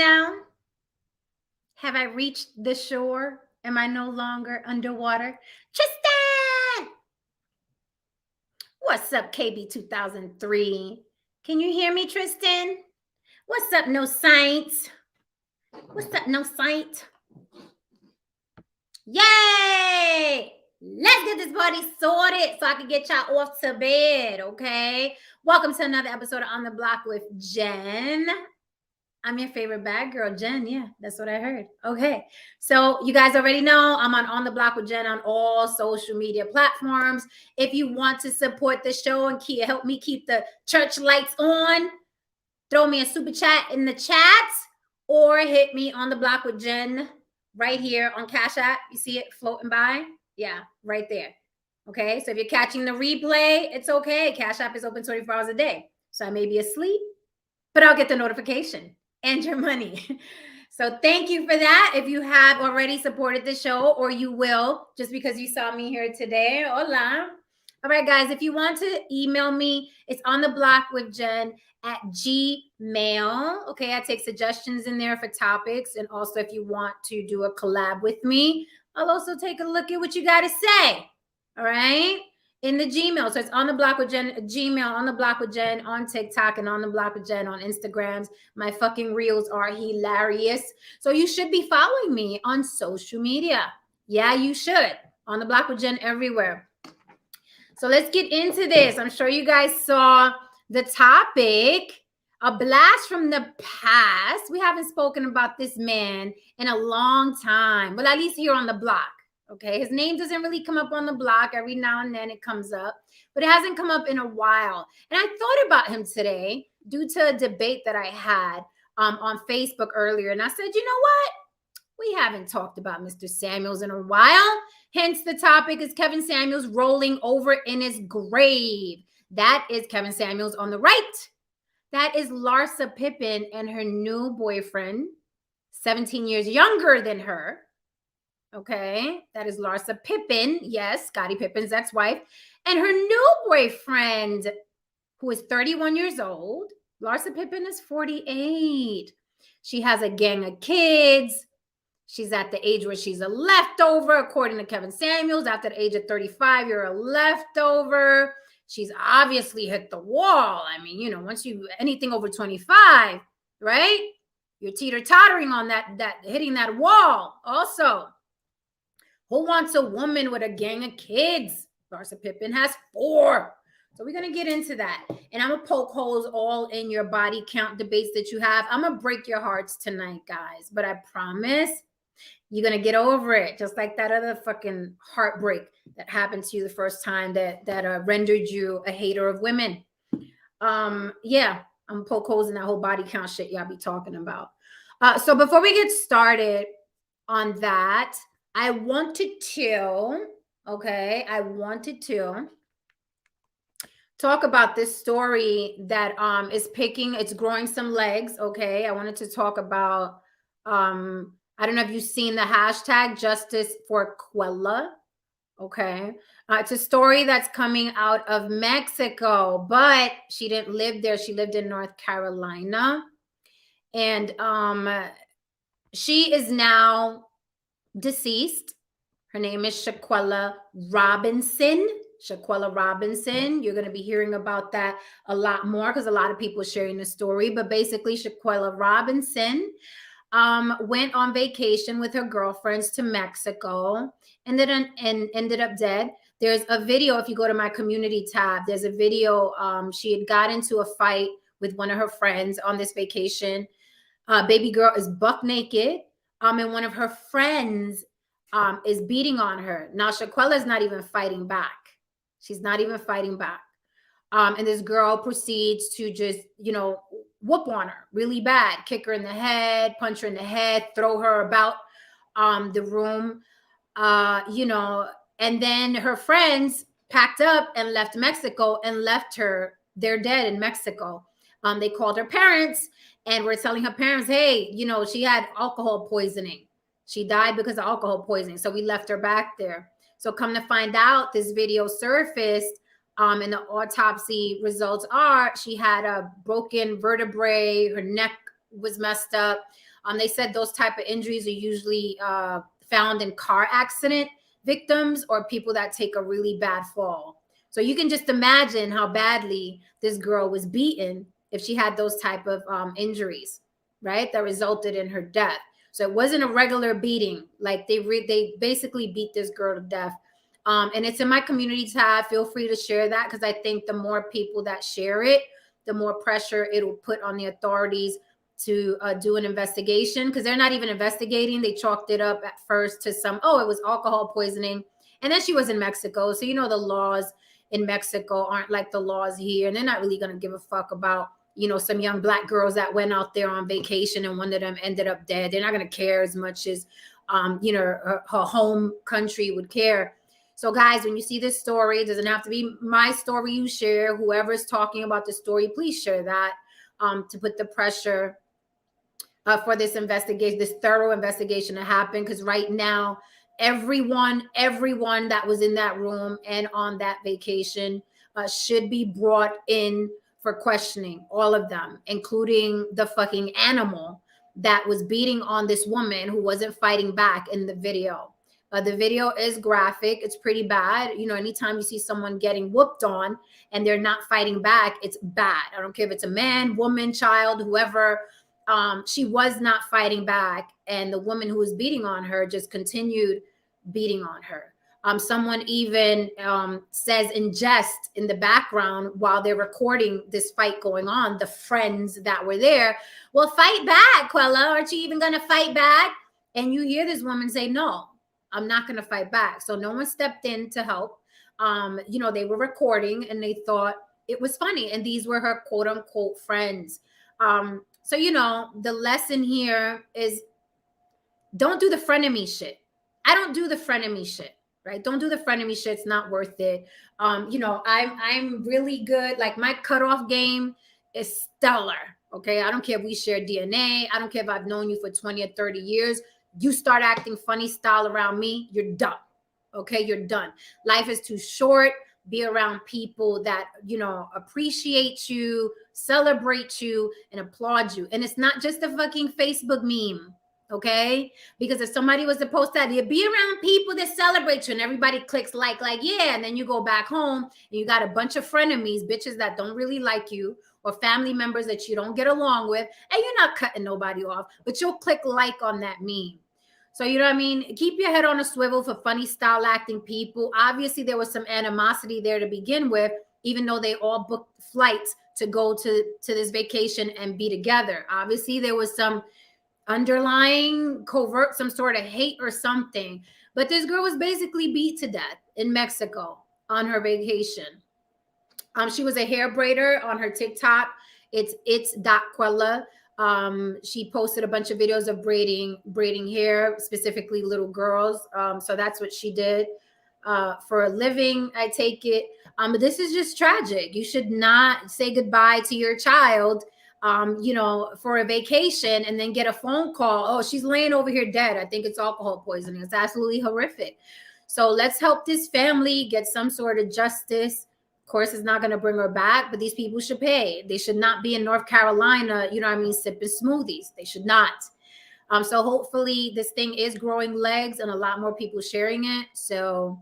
now? Have I reached the shore? Am I no longer underwater? Tristan! What's up, KB 2003? Can you hear me, Tristan? What's up, No Saints? What's up, No Saint? Yay! Let's get this party sorted so I can get y'all off to bed, okay? Welcome to another episode of On the Block with Jen. I'm your favorite bad girl, Jen. Yeah, that's what I heard. Okay. So you guys already know I'm on the Block with Jen on all social media platforms. If you want to support the show and help me keep the church lights on, throw me a super chat in the chat or hit me on the Block with Jen right here on Cash App. You see it floating by? Yeah, right there. Okay. So if you're catching the replay, it's okay. Cash App is open 24 hours a day. So I may be asleep, but I'll get the notification and your money. So thank you for that. If you have already supported the show, or you will, just because you saw me here today. Hola. All right, guys, if you want to email me, it's on the block with Jen at Gmail. Okay, I take suggestions in there for topics. And also if you want to do a collab with me, I'll also take a look at what you got to say. All right. In the Gmail. So it's on the block with Jen, Gmail, on the block with Jen on TikTok, and on the block with Jen on Instagrams. My fucking reels are hilarious. So you should be following me on social media. Yeah, you should. On the block with Jen everywhere. So let's get into this. I'm sure you guys saw the topic, a blast from the past. We haven't spoken about this man in a long time. Well, at least here on the block. Okay, his name doesn't really come up on the block. Every now and then it comes up, but it hasn't come up in a while. And I thought about him today due to a debate that I had on Facebook earlier. And I said, you know what? We haven't talked about Mr. Samuels in a while. Hence, the topic is Kevin Samuels rolling over in his grave. That is Kevin Samuels on the right. That is Larsa Pippen and her new boyfriend, 17 years younger than her. Okay, that is Larsa Pippen. Yes, Scottie Pippen's ex-wife. And her new boyfriend, who is 31 years old. Larsa Pippen is 48. She has a gang of kids. She's at the age where she's a leftover, according to Kevin Samuels. After the age of 35, you're a leftover. She's obviously hit the wall. I mean, you know, once you anything over 25, right? You're teeter-tottering on that hitting that wall. Also, who wants a woman with a gang of kids? Larsa Pippen has 4. So we're going to get into that. And I'm going to poke holes all in your body count debates that you have. I'm going to break your hearts tonight, guys. But I promise you're going to get over it. Just like that other fucking heartbreak that happened to you the first time that rendered you a hater of women. Yeah, I'm going to poke holes in that whole body count shit y'all be talking about. So before we get started on that, I wanted to talk about this story that it's growing some legs. Okay, I wanted to talk about I don't know if you've seen the hashtag Justice for Quella. Okay, it's a story that's coming out of Mexico, but she didn't live there. She lived in North Carolina, and she is now deceased. Her name is Shaquella Robinson. Shaquella Robinson. You're going to be hearing about that a lot more because a lot of people are sharing the story. But basically, Shaquella Robinson went on vacation with her girlfriends to Mexico and ended up dead. There's a video. If you go to my community tab, there's a video. She had got into a fight with one of her friends on this vacation. Baby girl is buck naked. And one of her friends is beating on her. Now, Shaquella is not even fighting back. She's not even fighting back. And this girl proceeds to just, whoop on her really bad, kick her in the head, punch her in the head, throw her about the room, and then her friends packed up and left Mexico and left her there dead in Mexico. They called her parents and were telling her parents, hey, she had alcohol poisoning. She died because of alcohol poisoning. So we left her back there. So come to find out, this video surfaced, and the autopsy results are she had a broken vertebrae. Her neck was messed up. They said those type of injuries are usually found in car accident victims or people that take a really bad fall. So you can just imagine how badly this girl was beaten if she had those type of injuries, right? That resulted in her death. So it wasn't a regular beating. Like they basically beat this girl to death. And it's in my community tab. Feel free to share that because I think the more people that share it, the more pressure it'll put on the authorities to do an investigation, because they're not even investigating. They chalked it up at first to it was alcohol poisoning. And then she was in Mexico. So, the laws in Mexico aren't like the laws here. And they're not really going to give a fuck about, some young Black girls that went out there on vacation and one of them ended up dead. They're not going to care as much as, her home country would care. So guys, when you see this story, it doesn't have to be my story you share. Whoever's talking about the story, please share that to put the pressure for this investigation, this thorough investigation to happen. Because right now, everyone that was in that room and on that vacation should be brought in for questioning, all of them, including the fucking animal that was beating on this woman who wasn't fighting back in the video. The video is graphic. It's pretty bad. Anytime you see someone getting whooped on and they're not fighting back, it's bad. I don't care if it's a man, woman, child, whoever. She was not fighting back. And the woman who was beating on her just continued beating on her. Someone even says in jest in the background while they're recording this fight going on, the friends that were there, well, fight back, Quella. Aren't you even going to fight back? And you hear this woman say, no, I'm not going to fight back. So no one stepped in to help. They were recording and they thought it was funny. And these were her quote unquote friends. So, the lesson here is don't do the frenemy shit. I don't do the frenemy shit, right? Don't do the frenemy shit. It's not worth it. I'm really good. Like my cutoff game is stellar. Okay. I don't care if we share DNA. I don't care if I've known you for 20 or 30 years. You start acting funny style around me, you're done. Okay. You're done. Life is too short. Be around people that, appreciate you, celebrate you, and applaud you. And it's not just a fucking Facebook meme. Okay. Because if somebody was to post that, you'd be around people that celebrate you and everybody clicks like, yeah. And then you go back home and you got a bunch of frenemies, bitches that don't really like you or family members that you don't get along with. And you're not cutting nobody off, but you'll click like on that meme. So, you know what I mean? Keep your head on a swivel for funny style acting people. Obviously, there was some animosity there to begin with, even though they all booked flights to go to this vacation and be together. Obviously, there was some underlying covert, some sort of hate or something. But this girl was basically beat to death in Mexico on her vacation. She was a hair braider on her TikTok. It's Quella. She posted a bunch of videos of braiding hair, specifically little girls. So that's what she did for a living, I take it. But this is just tragic. You should not say goodbye to your child, for a vacation and then get a phone call. Oh, she's laying over here dead. I think it's alcohol poisoning. It's absolutely horrific. So let's help this family get some sort of justice. Of course, it's not going to bring her back, but these people should pay. They should not be in North Carolina, sipping smoothies. They should not. So hopefully this thing is growing legs and a lot more people sharing it. So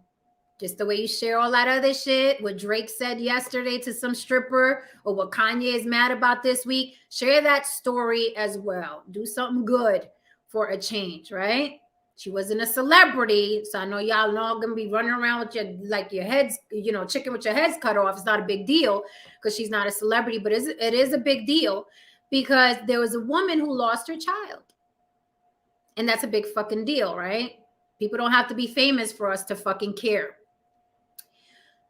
just the way you share all that other shit, what Drake said yesterday to some stripper or what Kanye is mad about this week, share that story as well. Do something good for a change, right? She wasn't a celebrity, so I know y'all not gonna be running around with your heads, chicken with your heads cut off. It's not a big deal because she's not a celebrity, but it is a big deal because there was a woman who lost her child. And that's a big fucking deal, right? People don't have to be famous for us to fucking care.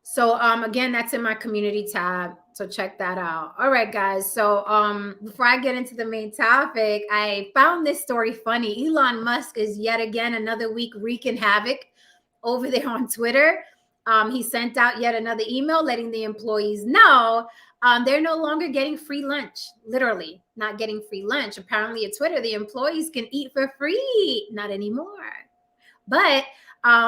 So again, that's in my community tab. So check that out. All right, guys. So before I get into the main topic, I found this story funny. Elon Musk is yet again another week wreaking havoc over there on Twitter. He sent out yet another email letting the employees know they're no longer getting free lunch. Literally not getting free lunch. Apparently at Twitter, the employees can eat for free. Not anymore. But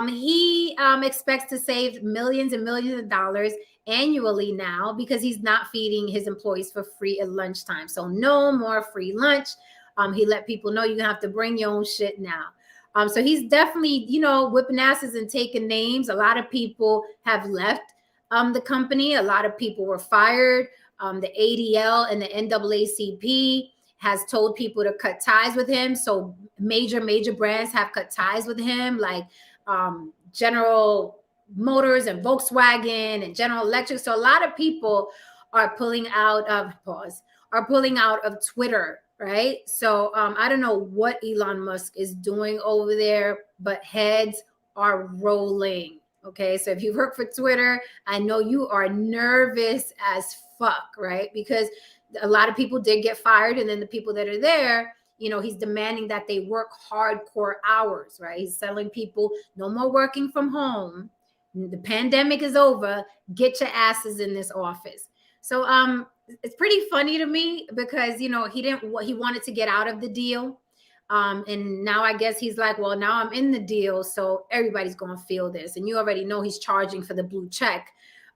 he expects to save millions and millions of dollars annually now because he's not feeding his employees for free at lunchtime. So no more free lunch. He let people know you're gonna have to bring your own shit now. So he's definitely, whipping asses and taking names. A lot of people have left the company. A lot of people were fired. The ADL and the NAACP has told people to cut ties with him. So major brands have cut ties with him, like General Motors and Volkswagen and General Electric. So a lot of people are pulling out of Twitter, right? So I don't know what Elon Musk is doing over there, but heads are rolling. Okay, so if you work for Twitter, I know you are nervous as fuck, right? Because a lot of people did get fired, and then the people that are there, he's demanding that they work hardcore hours, right? He's telling people no more working from home. The pandemic is over. Get your asses in this office. So it's pretty funny to me because he wanted to get out of the deal. And now I guess he's like, well, now I'm in the deal, so everybody's going to feel this. And you already know he's charging for the blue check,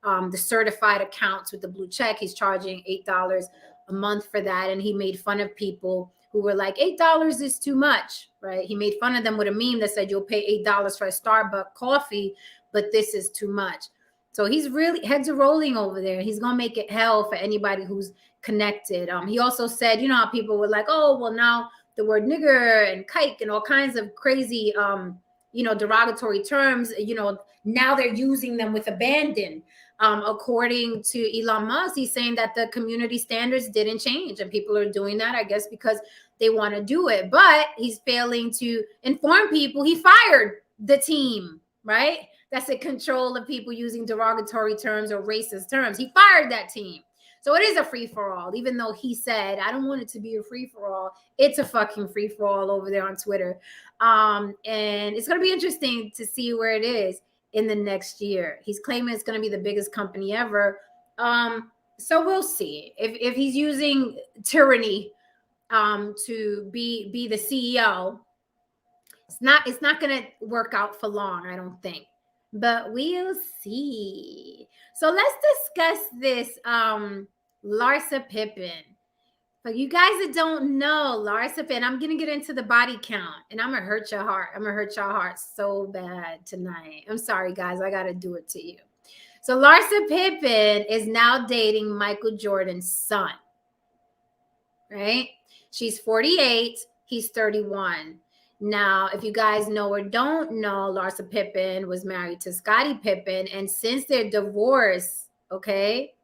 the certified accounts with the blue check. He's charging $8 a month for that. And he made fun of people who were like, $8 is too much, right? He made fun of them with a meme that said, you'll pay $8 for a Starbucks coffee, but this is too much. So he's really, heads are rolling over there. He's going to make it hell for anybody who's connected. He also said, how people were like, oh, well, now the word nigger and kike and all kinds of crazy, derogatory terms, now they're using them with abandon. According to Elon Musk, he's saying that the community standards didn't change, and people are doing that, I guess, because they want to do it. But he's failing to inform people he fired the team, right? That's in control of people using derogatory terms or racist terms. He fired that team. So it is a free-for-all, even though he said, I don't want it to be a free-for-all. It's a fucking free-for-all over there on Twitter. And it's going to be interesting to see where it is in the next year. He's claiming it's going to be the biggest company ever. So we'll see. If he's using tyranny to be the CEO, it's not going to work out for long, I don't think. But we'll see. So let's discuss this Larsa Pippen. For you guys that don't know, Larsa Pippen, I'm going to get into the body count, and I'm going to hurt your heart. I'm going to hurt your heart so bad tonight. I'm sorry, guys. I got to do it to you. So Larsa Pippen is now dating Michael Jordan's son, right? She's 48. He's 31. Now, if you guys know or don't know, Larsa Pippen was married to Scottie Pippen, and since their divorce, okay,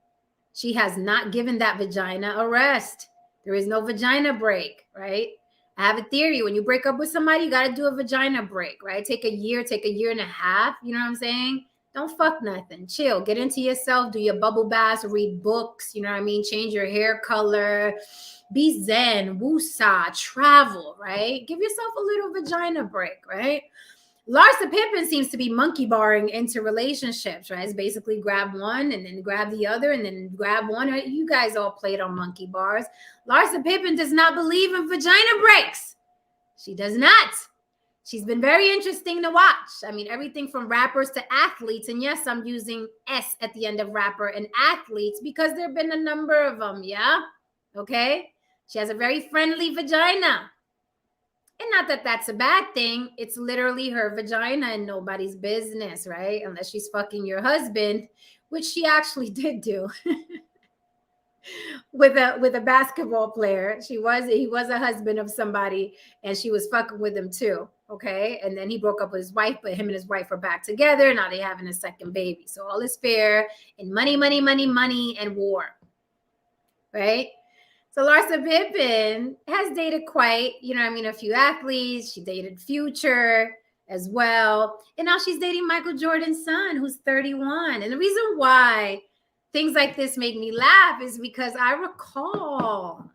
she has not given that vagina a rest. There is no vagina break, right? I have a theory. When you break up with somebody, you got to do a vagina break, right? Take a year and a half. You know what I'm saying? Don't fuck nothing. Chill. Get into yourself. Do your bubble baths. Read books. You know what I mean? Change your hair color. Be zen. Woosah. Travel, right? Give yourself a little vagina break, right? Larsa Pippen seems to be monkey barring into relationships, right? It's basically grab one and then grab the other and then grab one. You guys all played on monkey bars. Larsa Pippen does not believe in vagina breaks. She does not. She's been very interesting to watch. I mean, everything from rappers to athletes. And yes, I'm using S at the end of rapper and athletes because there have been a number of them, yeah? Okay? She has a very friendly vagina. And not that that's a bad thing. It's literally her vagina and nobody's business, right? Unless she's fucking your husband, which she actually did do with a basketball player. He was a husband of somebody, and she was fucking with him too. Okay. And then he broke up with his wife, but him and his wife are back together. Now they're having a second baby. So all is fair in money, and war. Right? So Larsa Pippen has dated quite, a few athletes. She dated Future as well. And now she's dating Michael Jordan's son, who's 31. And the reason why things like this make me laugh is because I recall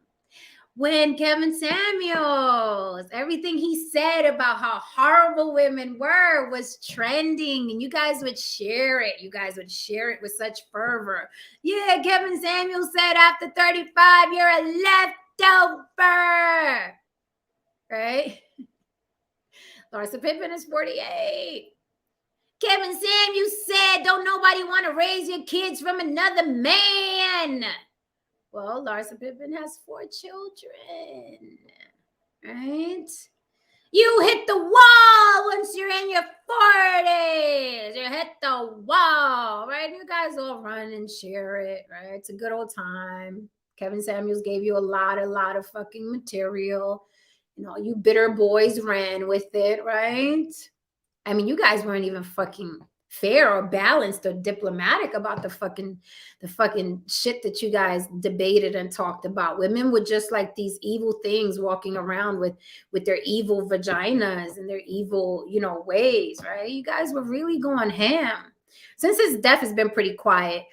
when Kevin Samuels, everything he said about how horrible women were was trending, and you guys would share it. You guys would share it with such fervor. Yeah, Kevin Samuels said after 35, you're a leftover. Right? Larsa Pippen is 48. Kevin Samuels said, don't nobody want to raise your kids from another man. Well, Larsa Pippen has 4 children. right? You hit the wall once you're in your 40s. You hit the wall, right? You guys all run and share it, right? It's a good old time. Kevin Samuels gave you a lot of fucking material. You know, you bitter boys ran with it, right? I mean, you guys weren't even fucking fair or balanced or diplomatic about the fucking shit that you guys debated and talked about. Women were just like these evil things walking around with their evil vaginas and their evil, you know, ways, right? You guys were really going ham. Since his death has been pretty quiet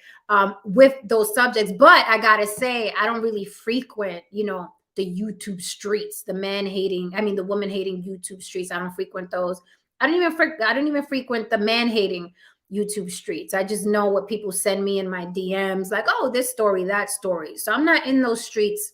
with those subjects, but I gotta say, I don't really frequent, you know, the YouTube streets, the the woman hating YouTube streets. I don't frequent those. I don't even frequent the man hating YouTube streets. I just know what people send me in my DMs, like, oh, this story, that story. So I'm not in those streets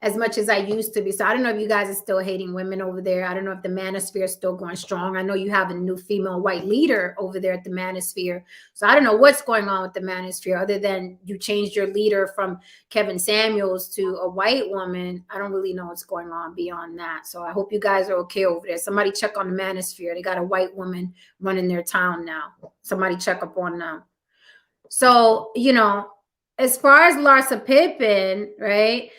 as much as I used to be. So I don't know if you guys are still hating women over there. I don't know if the manosphere is still going strong. I know you have a new female white leader over there at the manosphere. So I don't know what's going on with the manosphere other than you changed your leader from Kevin Samuels to a white woman. I don't really know what's going on beyond that. So I hope you guys are okay over there. Somebody check on the manosphere. They got a white woman running their town now. Somebody check up on them. So, you know, as far as Larsa Pippen, right?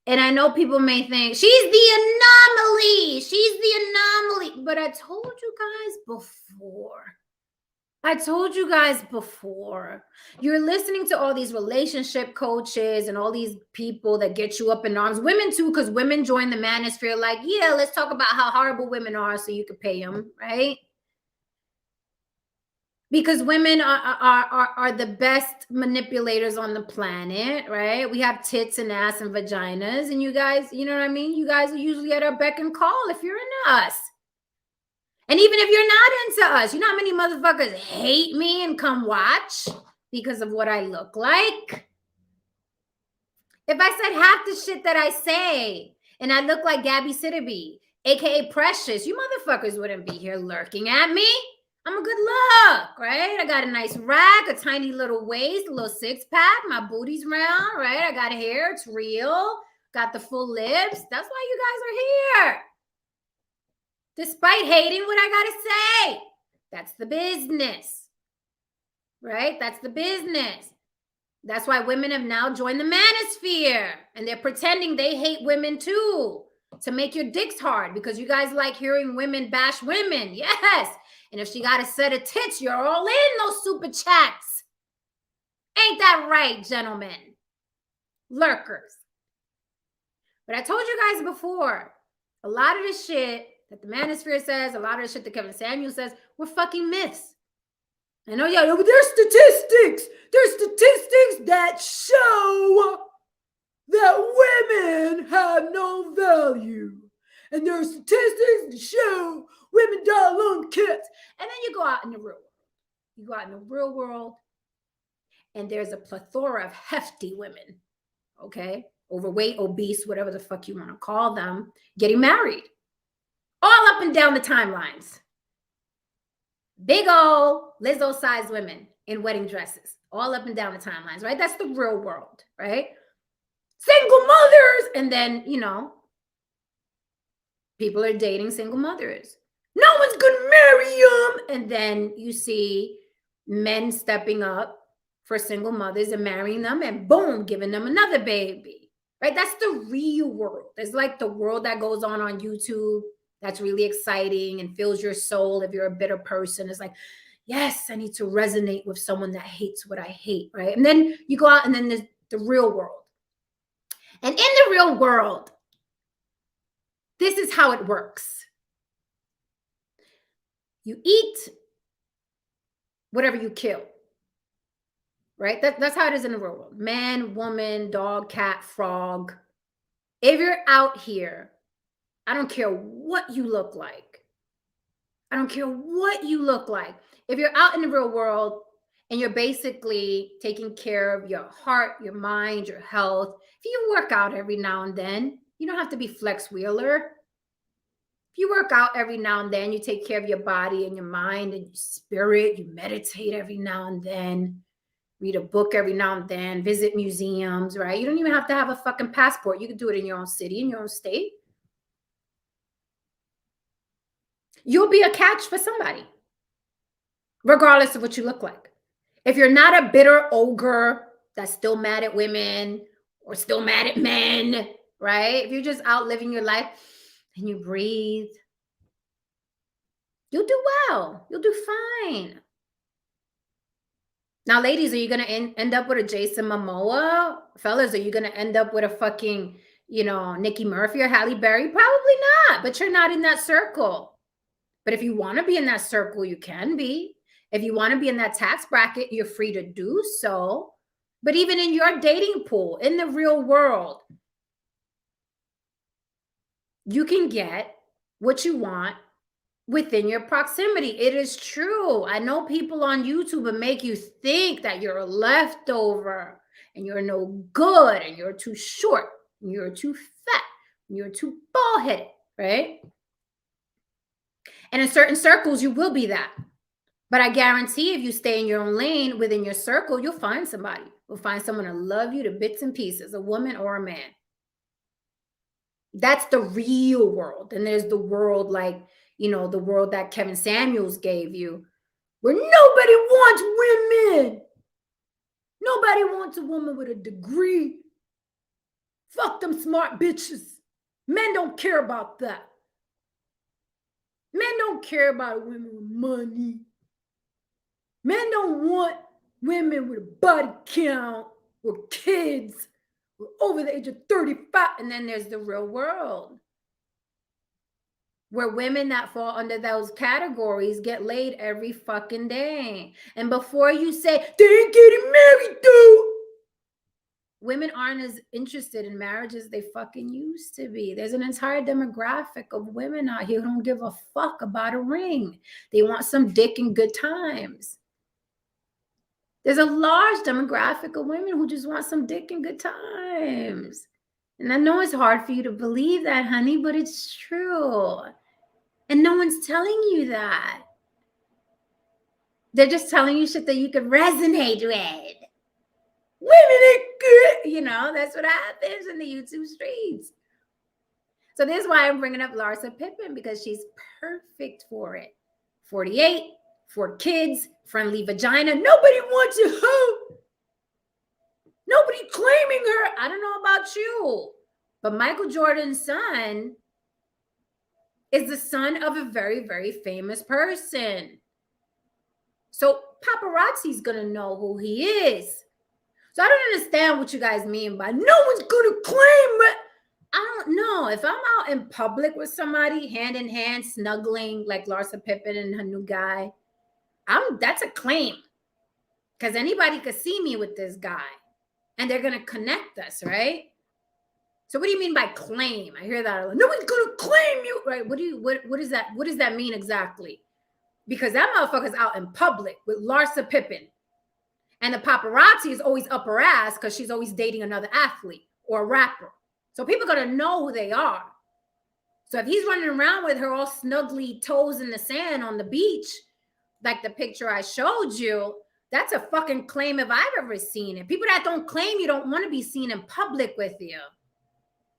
And I know people may think she's the anomaly. She's the anomaly. But I told you guys before. You're listening to all these relationship coaches and all these people that get you up in arms. Women too, because women join the manosphere like, yeah, let's talk about how horrible women are so you can pay them, right? Because women are the best manipulators on the planet, right? We have tits and ass and vaginas, and you guys, you know what I mean? You guys are usually at our beck and call if you're into us. And even if you're not into us, you know how many motherfuckers hate me and come watch because of what I look like? If I said half the shit that I say and I look like Gabby Sitterby, aka Precious, you motherfuckers wouldn't be here lurking at me. I'm a good look, right? I got a nice rack, a tiny little waist, a little six pack. My booty's round, right? I got hair, it's real. Got the full lips. That's why you guys are here. Despite hating what I gotta say. That's the business, right? That's the business. That's why women have now joined the manosphere and they're pretending they hate women too to make your dicks hard because you guys like hearing women bash women. Yes. And if she got a set of tits, you're all in those super chats. Ain't that right, gentlemen? Lurkers. But I told you guys before, a lot of this shit that the manosphere says, a lot of the shit that Kevin Samuels says, were fucking myths. I know, yeah, there's statistics. There's statistics that show that women have no value. And there are statistics that show women die alone with kids. And then you go out in the real world. You go out in the real world, and there's a plethora of hefty women, okay? Overweight, obese, whatever the fuck you want to call them, getting married. All up and down the timelines. Big old Lizzo-sized women in wedding dresses. All up and down the timelines, right? That's the real world, right? Single mothers. And then, you know, people are dating single mothers. No one's gonna marry them. And then you see men stepping up for single mothers and marrying them and boom, giving them another baby, right? That's the real world. It's like the world that goes on YouTube that's really exciting and fills your soul if you're a bitter person. It's like, yes, I need to resonate with someone that hates what I hate, right? And then you go out and then there's the real world. And in the real world, this is how it works. You eat whatever you kill, right? That's how it is in the real world. Man, woman, dog, cat, frog. If you're out here, I don't care what you look like. I don't care what you look like. If you're out in the real world and you're basically taking care of your heart, your mind, your health, if you work out every now and then, you don't have to be Flex Wheeler. If you work out every now and then, you take care of your body and your mind and your spirit, you meditate every now and then, read a book every now and then, visit museums, right? You don't even have to have a fucking passport. You can do it in your own city, in your own state. You'll be a catch for somebody, regardless of what you look like. If you're not a bitter ogre that's still mad at women or still mad at men, right? If you're just out living your life and you breathe, you'll do well. You'll do fine. Now, ladies, are you going to end up with a Jason Momoa? Fellas, are you going to end up with a fucking, Nikki Murphy or Halle Berry? Probably not, but you're not in that circle. But if you want to be in that circle, you can be. If you want to be in that tax bracket, you're free to do so. But even in your dating pool, in the real world, you can get what you want within your proximity. It is true. I know people on YouTube will make you think that you're a leftover and you're no good and you're too short and you're too fat and you're too bald-headed, right? And in certain circles, you will be that. But I guarantee if you stay in your own lane within your circle, you'll find somebody. You'll find someone to love you to bits and pieces, a woman or a man. That's the real world. And there's the world like, the world that Kevin Samuels gave you, where nobody wants women. Nobody wants a woman with a degree. Fuck them smart bitches. Men don't care about that. Men don't care about women with money. Men don't want women with a body count or kids or over the age of 35. And then there's the real world, where women that fall under those categories get laid every fucking day. And before you say, they ain't getting married though, women aren't as interested in marriage as they fucking used to be. There's an entire demographic of women out here who don't give a fuck about a ring. They want some dick and good times. There's a large demographic of women who just want some dick and good times. And I know it's hard for you to believe that, honey, but it's true. And no one's telling you that. They're just telling you shit that you could resonate with. Women are good. That's what happens in the YouTube streets. So this is why I'm bringing up Larsa Pippen, because she's perfect for it. 48, 4 kids, friendly vagina. Nobody wants her. Nobody claiming her. I don't know about you, but Michael Jordan's son is the son of a very, very famous person. So paparazzi's going to know who he is. So I don't understand what you guys mean by no one's going to claim it. I don't know. If I'm out in public with somebody, hand in hand, snuggling like Larsa Pippen and her new guy, that's a claim. Because anybody could see me with this guy. And they're going to connect us, right? So what do you mean by claim? I hear that a lot. No one's going to claim you, right? What is that? What does that mean exactly? Because that motherfucker's out in public with Larsa Pippen. And the paparazzi is always up her ass because she's always dating another athlete or a rapper. So people are going to know who they are. So if he's running around with her all snugly toes in the sand on the beach, like the picture I showed you, that's a fucking claim if I've ever seen it. People that don't claim you don't want to be seen in public with you.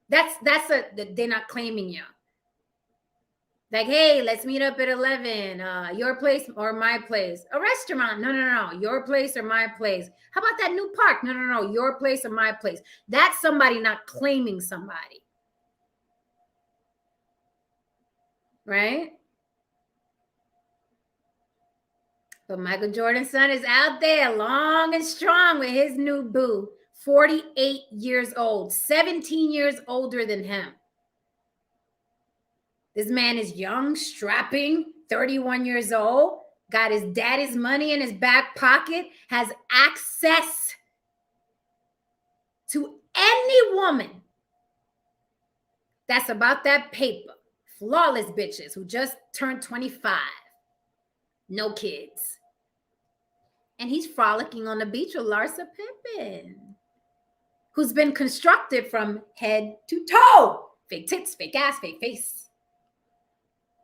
They're not claiming you. Like, hey, let's meet up at 11. Your place or my place? A restaurant? No. Your place or my place? How about that new park? No. Your place or my place? That's somebody not claiming somebody. Right? But Michael Jordan's son is out there long and strong with his new boo. 48 years old, 17 years older than him. This man is young, strapping, 31 years old, got his daddy's money in his back pocket, has access to any woman that's about that paper. Flawless bitches who just turned 25. No kids. And he's frolicking on the beach with Larsa Pippen, who's been constructed from head to toe. Fake tits, fake ass, fake face.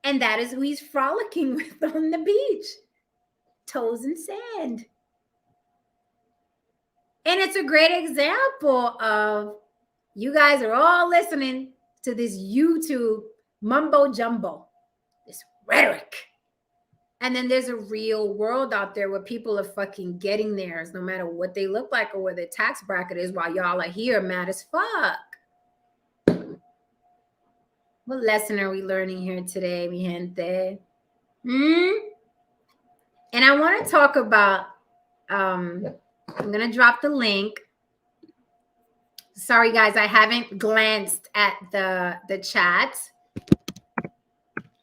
And that is who he's frolicking with on the beach. Toes in sand. And it's a great example of you guys are all listening to this YouTube mumbo jumbo. This rhetoric. And then there's a real world out there where people are fucking getting theirs, no matter what they look like or where their tax bracket is, while y'all are here mad as fuck. What lesson are we learning here today, mi gente? And I want to talk about, I'm going to drop the link. Sorry, guys, I haven't glanced at the chat.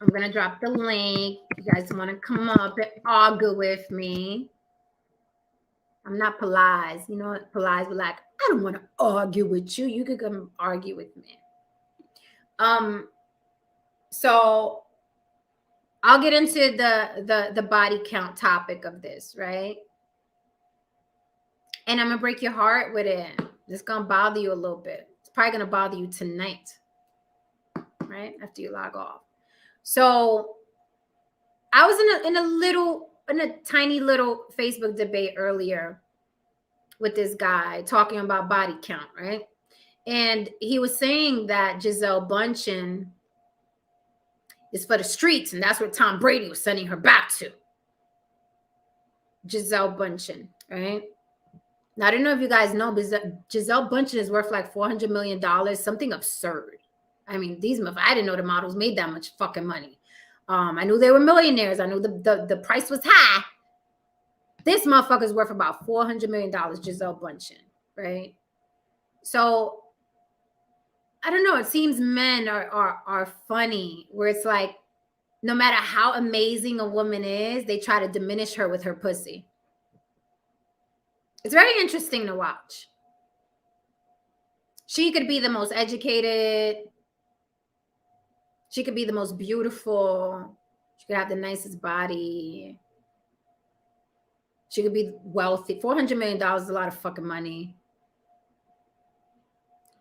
I'm going to drop the link. You guys want to come up and argue with me. I'm not polite. You know what? Polite, but like, I don't want to argue with you. You could come argue with me. So I'll get into the body count topic of this, right? And I'm going to break your heart with it. It's going to bother you a little bit. It's probably going to bother you tonight, right? After you log off. So I was in a tiny little Facebook debate earlier with this guy talking about body count, right? And he was saying that Gisele Bündchen is for the streets, and that's what Tom Brady was sending her back to. Gisele Bündchen, right? Now, I don't know if you guys know, but Gisele Bündchen is worth like $400 million, something absurd. I mean, I didn't know the models made that much fucking money. I knew they were millionaires. I knew the price was high. This motherfucker's worth about $400 million, Gisele Bündchen, right? So, I don't know. It seems men are funny, where it's like, no matter how amazing a woman is, they try to diminish her with her pussy. It's very interesting to watch. She could be the most educated. She could be the most beautiful. She could have the nicest body. She could be wealthy. $400 million is a lot of fucking money.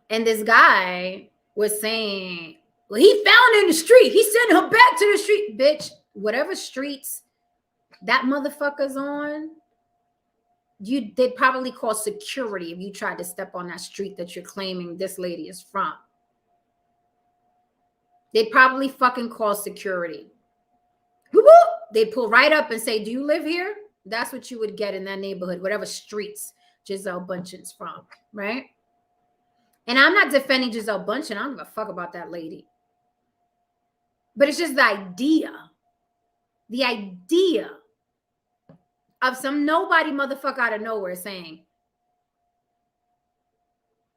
And this guy was saying, well, he found her in the street. He sent her back to the street. Bitch, whatever streets that motherfucker's on, they'd probably call security if you tried to step on that street that you're claiming this lady is from. They'd probably fucking call security. Whoop, whoop. They'd pull right up and say, do you live here? That's what you would get in that neighborhood, whatever streets Gisele Bündchen's from, right? And I'm not defending Gisele Bündchen. I don't give a fuck about that lady. But it's just the idea of some nobody motherfucker out of nowhere saying,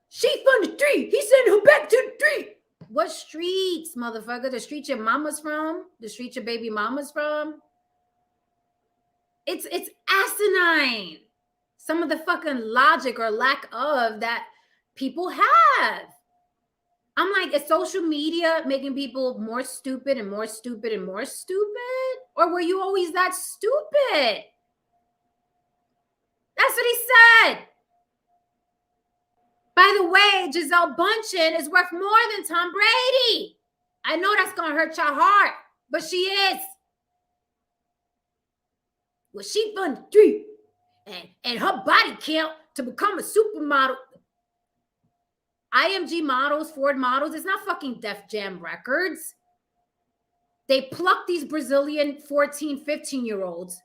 she from the street. He sent her back to the street. What streets, motherfucker? The street your mama's from? The street your baby mama's from? It's asinine. Some of the fucking logic or lack of that people have. I'm like, is social media making people more stupid and more stupid and more stupid? Or were you always that stupid? That's what he said. By the way, Gisele Bündchen is worth more than Tom Brady. I know that's going to hurt your heart, but she is. Well, she from the street, and her body count to become a supermodel. IMG models, Ford models, it's not fucking Def Jam Records. They pluck these Brazilian 14, 15-year-olds,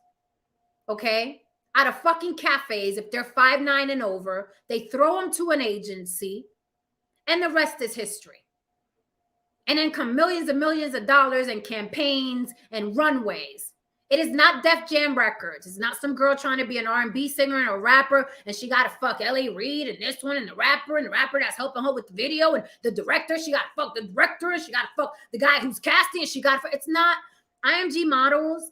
okay, out of fucking cafes. If they're 5'9" and over, they throw them to an agency, and the rest is history. And then come millions and millions of dollars and campaigns and runways. It is not Def Jam Records. It's not some girl trying to be an R&B singer and a rapper, and she got to fuck L.A. Reid and this one and the rapper that's helping her with the video, and the director, she got to fuck the director, and she got to fuck the guy who's casting, and she got to fuck. It's not IMG Models.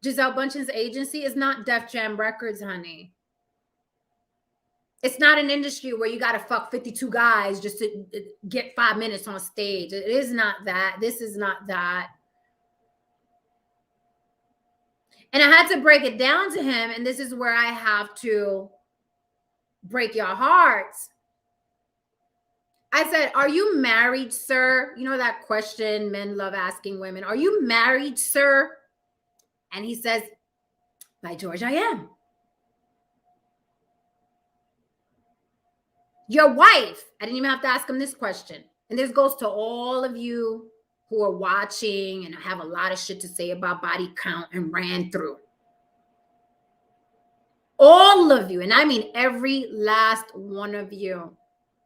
Gisele Bündchen's agency is not Def Jam Records, honey. It's not an industry where you got to fuck 52 guys just to get 5 minutes on stage. It is not that. This is not that. And I had to break it down to him, and this is where I have to break your hearts. I said, are you married, sir? You know that question men love asking women. Are you married, sir? And he says, by George, I am. Your wife, I didn't even have to ask him this question. And this goes to all of you who are watching and have a lot of shit to say about body count and ran through. All of you, and I mean every last one of you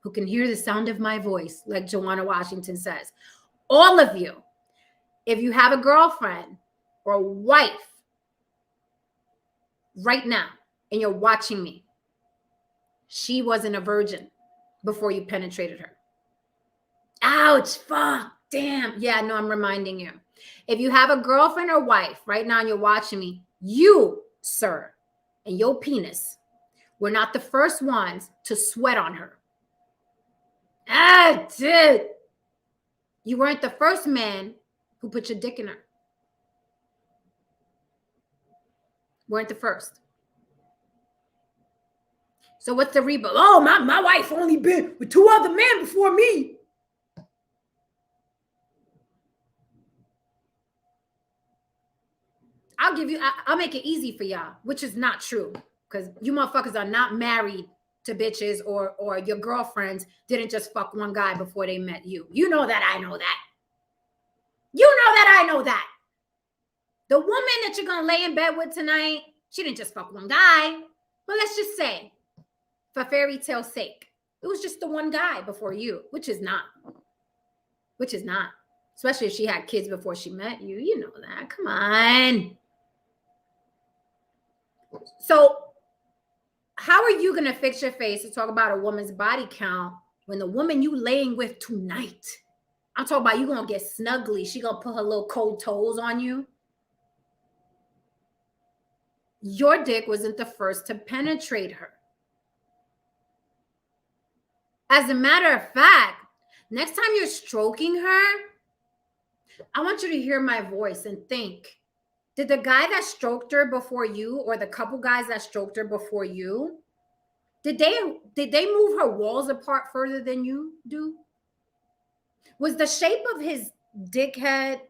who can hear the sound of my voice, like Joanna Washington says, all of you, if you have a girlfriend or a wife right now and you're watching me, she wasn't a virgin before you penetrated her. Ouch, fuck, damn. Yeah, no, I'm reminding you. If you have a girlfriend or wife right now and you're watching me, you, sir, and your penis were not the first ones to sweat on her. Ah, dude. You weren't the first man who put your dick in her. Weren't the first. So what's the rebuttal? Oh, my wife only been with 2 other men before me. I'll make it easy for y'all, which is not true, because you motherfuckers are not married to bitches, or your girlfriends didn't just fuck one guy before they met you. You know that I know that. You know that I know that. The woman that you're going to lay in bed with tonight, she didn't just fuck one guy. But let's just say, for fairy tale sake, it was just the one guy before you, which is not. Which is not. Especially if she had kids before she met you. You know that. Come on. So how are you going to fix your face to talk about a woman's body count when the woman you laying with tonight, I'm talking about you going to get snuggly. She going to put her little cold toes on you. Your dick wasn't the first to penetrate her. As a matter of fact, next time you're stroking her, I want you to hear my voice and think, did the guy that stroked her before you, or the couple guys that stroked her before you, did they move her walls apart further than you do? Was the shape of his dickhead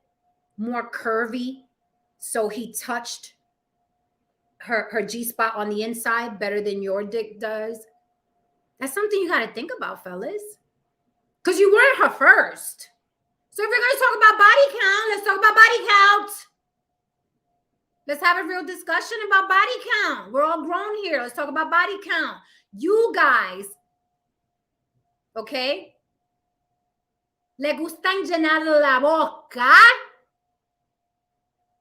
more curvy so he touched her G-spot on the inside better than your dick does? That's something you got to think about, fellas. Because you weren't her first. So if we're going to talk about body count, let's talk about body count. Let's have a real discussion about body count. We're all grown here. Let's talk about body count. You guys, okay? Le gustan llenar la boca.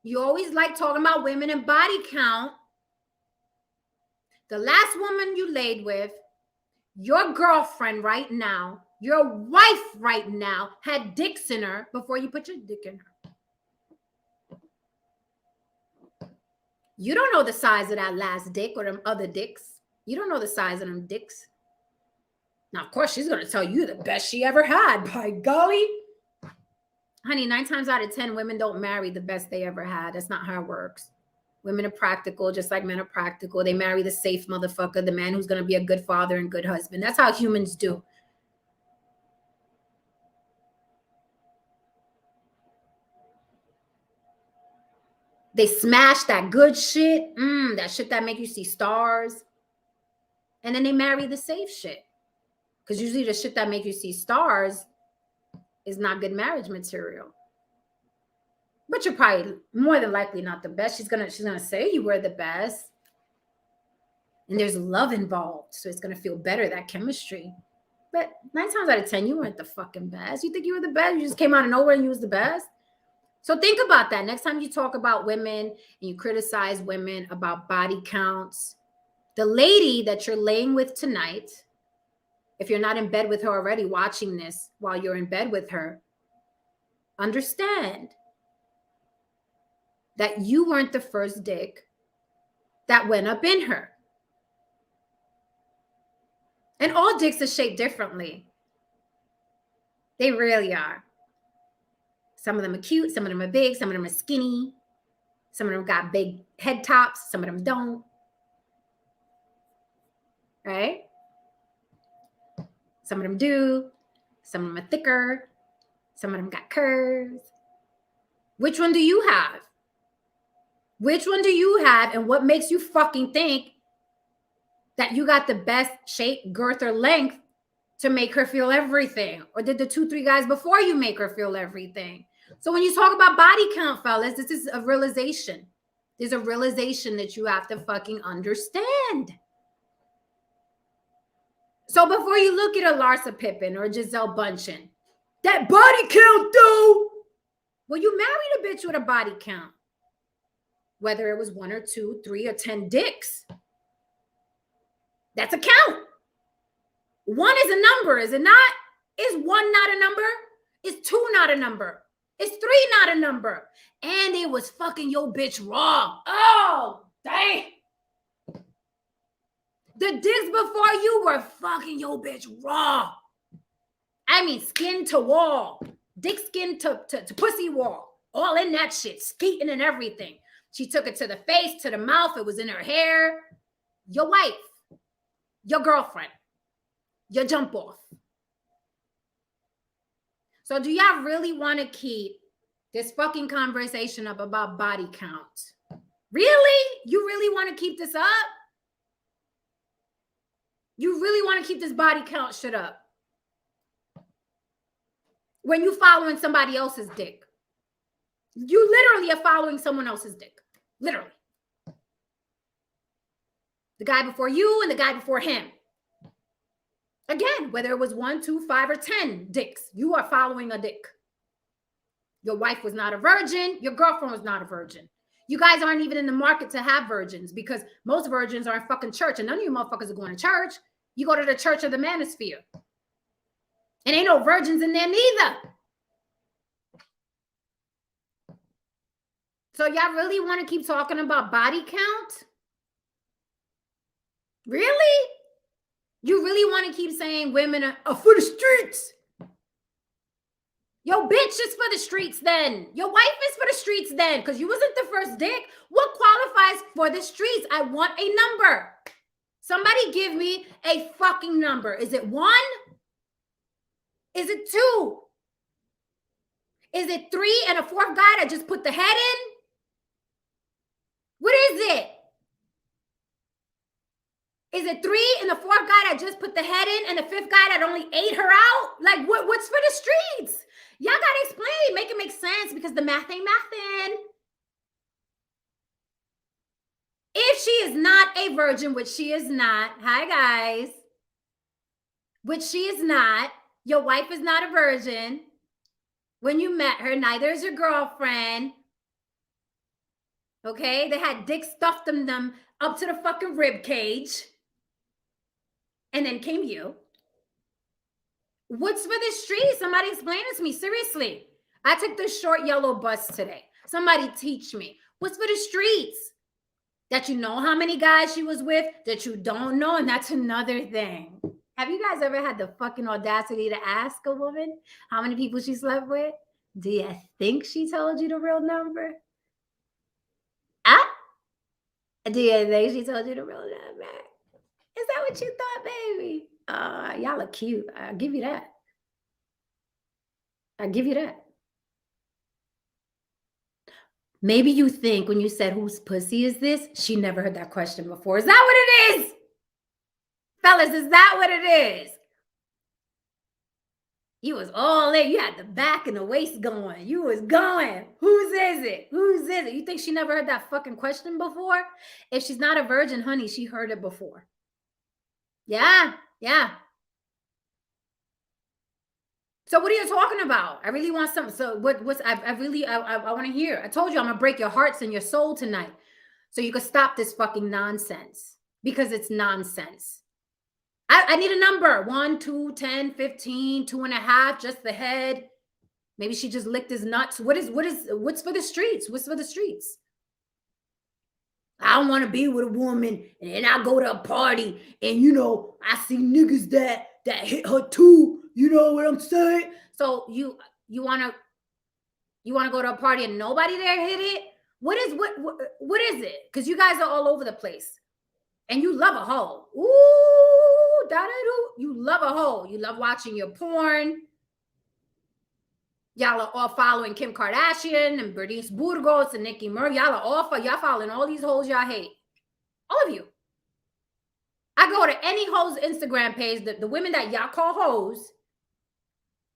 You always like talking about women and body count. The last woman you laid with, your girlfriend right now, your wife right now, had dicks in her before you put your dick in her. You don't know the size of that last dick or them other dicks. You don't know the size of them dicks. Now, of course, she's going to tell you the best she ever had. By golly. Honey, 9 times out of 10, women don't marry the best they ever had. That's not how it works. Women are practical, just like men are practical. They marry the safe motherfucker, the man who's going to be a good father and good husband. That's how humans do. They smash that good shit, that shit that make you see stars. And then they marry the safe shit. Because usually the shit that make you see stars is not good marriage material. But you're probably more than likely not the best. She's gonna say you were the best. And there's love involved. So it's gonna feel better, that chemistry. But 9 times out of 10, you weren't the fucking best. You think you were the best? You just came out of nowhere and you was the best. So think about that. Next time you talk about women and you criticize women about body counts, the lady that you're laying with tonight, if you're not in bed with her already watching this while you're in bed with her, understand that you weren't the first dick that went up in her. And all dicks are shaped differently. They really are. Some of them are cute, some of them are big, some of them are skinny, some of them got big head tops, some of them don't. Right? Some of them do. Some of them are thicker. Some of them got curves. Which one do you have? Which one do you have? And what makes you fucking think that you got the best shape, girth, or length to make her feel everything? Or did the 2-3 guys before you make her feel everything? So when you talk about body count, fellas, this is a realization. There's a realization that you have to fucking understand. So before you look at a Larsa Pippen or Giselle Bundchen, that body count though, well, you married a bitch with a body count. Whether it was 1 or 2, 3 or 10 dicks. That's a count. 1 is a number, is it not? Is 1 not a number? Is 2 not a number? Is 3 not a number? And it was fucking your bitch raw. Oh, dang. The dicks before you were fucking your bitch raw. I mean, skin to wall. Dick skin to pussy wall. All in that shit. Skeeting and everything. She took it to the face, to the mouth. It was in her hair. Your wife. Your girlfriend. Your jump off. So do y'all really want to keep this fucking conversation up about body count? Really? You really want to keep this up? You really want to keep this body count shit up? When you following somebody else's dick. You literally are following someone else's dick. Literally. The guy before you and the guy before him. Again, whether it was 1, 2, 5, or 10 dicks, you are following a dick. Your wife was not a virgin. Your girlfriend was not a virgin. You guys aren't even in the market to have virgins because most virgins are in fucking church and none of you motherfuckers are going to church. You go to the church of the manosphere. And ain't no virgins in there neither. So y'all really want to keep talking about body count? Really? You really want to keep saying women are for the streets? Yo, bitch is for the streets then. Your wife is for the streets then because you wasn't the first dick. What qualifies for the streets? I want a number. Somebody give me a fucking number. Is it 1? Is it 2? Is it 3 and a 4th guy that just put the head in? What is it? Is it 3 and the 4th guy that just put the head in and the 5th guy that only ate her out? Like, what's for the streets? Y'all got to explain. Make it make sense because the math ain't mathin'. If she is not a virgin, which she is not. Hi, guys. Which she is not. Your wife is not a virgin. When you met her, neither is your girlfriend. Okay? They had dick stuffed in them up to the fucking rib cage. And then came you. What's for the street? Somebody explain it to me. Seriously. I took the short yellow bus today. Somebody teach me. What's for the streets? That you know how many guys she was with, that you don't know, and that's another thing. Have you guys ever had the fucking audacity to ask a woman how many people she slept with? Do you think she told you the real number? Do you think she told you the real number? Is that what you thought, baby? Y'all are cute. I'll give you that. I'll give you that. Maybe you think when you said, whose pussy is this? She never heard that question before. Is that what it is? Fellas, is that what it is? You was all in. You had the back and the waist going. You was going. Whose is it? Whose is it? You think she never heard that fucking question before? If she's not a virgin, honey, she heard it before. Yeah. So what are you talking about? I really want something. So I want to hear. I told you I'm going to break your hearts and your soul tonight. So you can stop this fucking nonsense. Because it's nonsense. I need a number. 1, 2, 10, 15, 2.5, just the head. Maybe she just licked his nuts. What's for the streets? What's for the streets? I don't want to be with a woman and I go to a party and, I see niggas that hit her too. You know what I'm saying? So you want to go to a party and nobody there hit it? What is it? Because you guys are all over the place. And you love a hoe. Ooh, da-da-doo. You love a hoe. You love watching your porn. Y'all are all following Kim Kardashian and Bernice Burgos and Nicki Murray. Y'all following all these hoes y'all hate. All of you. I go to any hoes Instagram page, the women that y'all call hoes,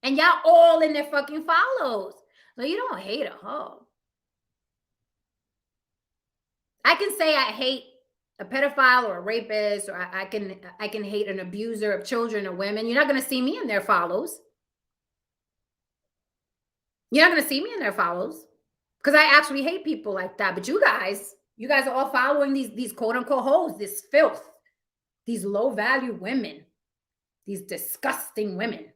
and y'all all in their fucking follows. So you don't hate a hoe. I can say I hate a pedophile or a rapist, or I can hate an abuser of children or women. You're not gonna see me in their follows. You're not gonna see me in their follows. Because I actually hate people like that. But you guys are all following these quote unquote hoes, this filth, these low value women, these disgusting women,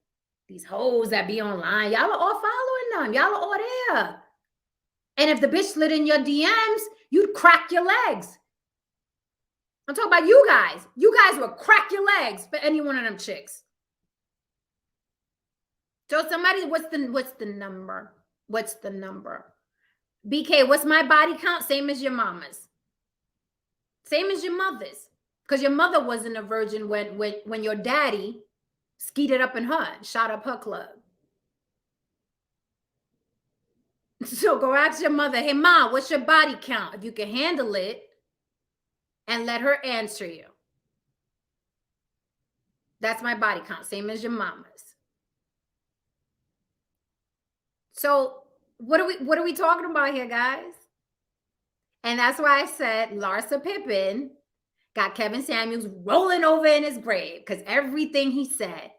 these hoes that be online. Y'all are all following them. Y'all are all there. And if the bitch slid in your DMs, you'd crack your legs. I'm talking about you guys. You guys would crack your legs for any one of them chicks. So somebody, what's the number? What's the number? BK, what's my body count? Same as your mama's. Same as your mother's. Because your mother wasn't a virgin when your daddy skeeted up in her and shot up her club. So go ask your mother, hey, mom, what's your body count? If you can handle it, and let her answer you. That's my body count, same as your mama's. So what are we talking about here, guys? And that's why I said Larsa Pippen got Kevin Samuels rolling over in his grave, because everything he said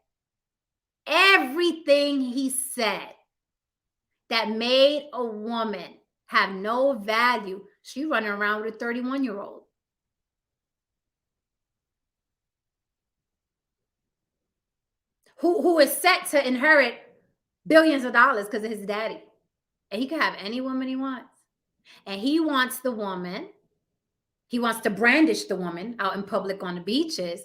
that made a woman have no value, she running around with a 31-year-old. Who is set to inherit billions of dollars because of his daddy. And he can have any woman he wants. And he wants the woman, he wants to brandish the woman out in public on the beaches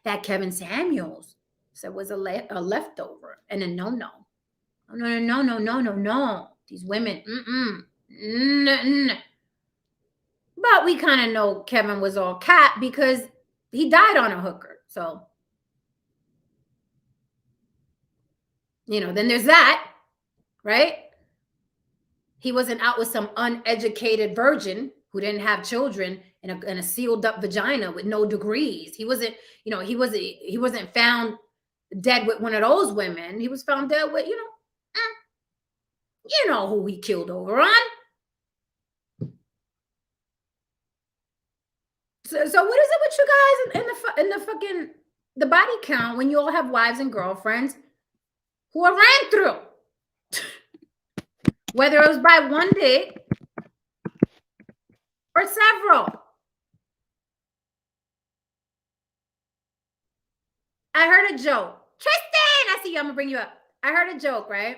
that Kevin Samuels said was a leftover and a no. No. These women, But we kind of know Kevin was all cat because he died on a hooker. So, then there's that, right? He wasn't out with some uneducated virgin who didn't have children in a sealed up vagina with no degrees. He wasn't found dead with one of those women. He was found dead with, who he killed over on. So what is it with you guys in the fucking the body count when you all have wives and girlfriends who are ran through? Whether it was by one dick or several. I heard a joke. Tristan, I see you. I'm going to bring you up. I heard a joke, right?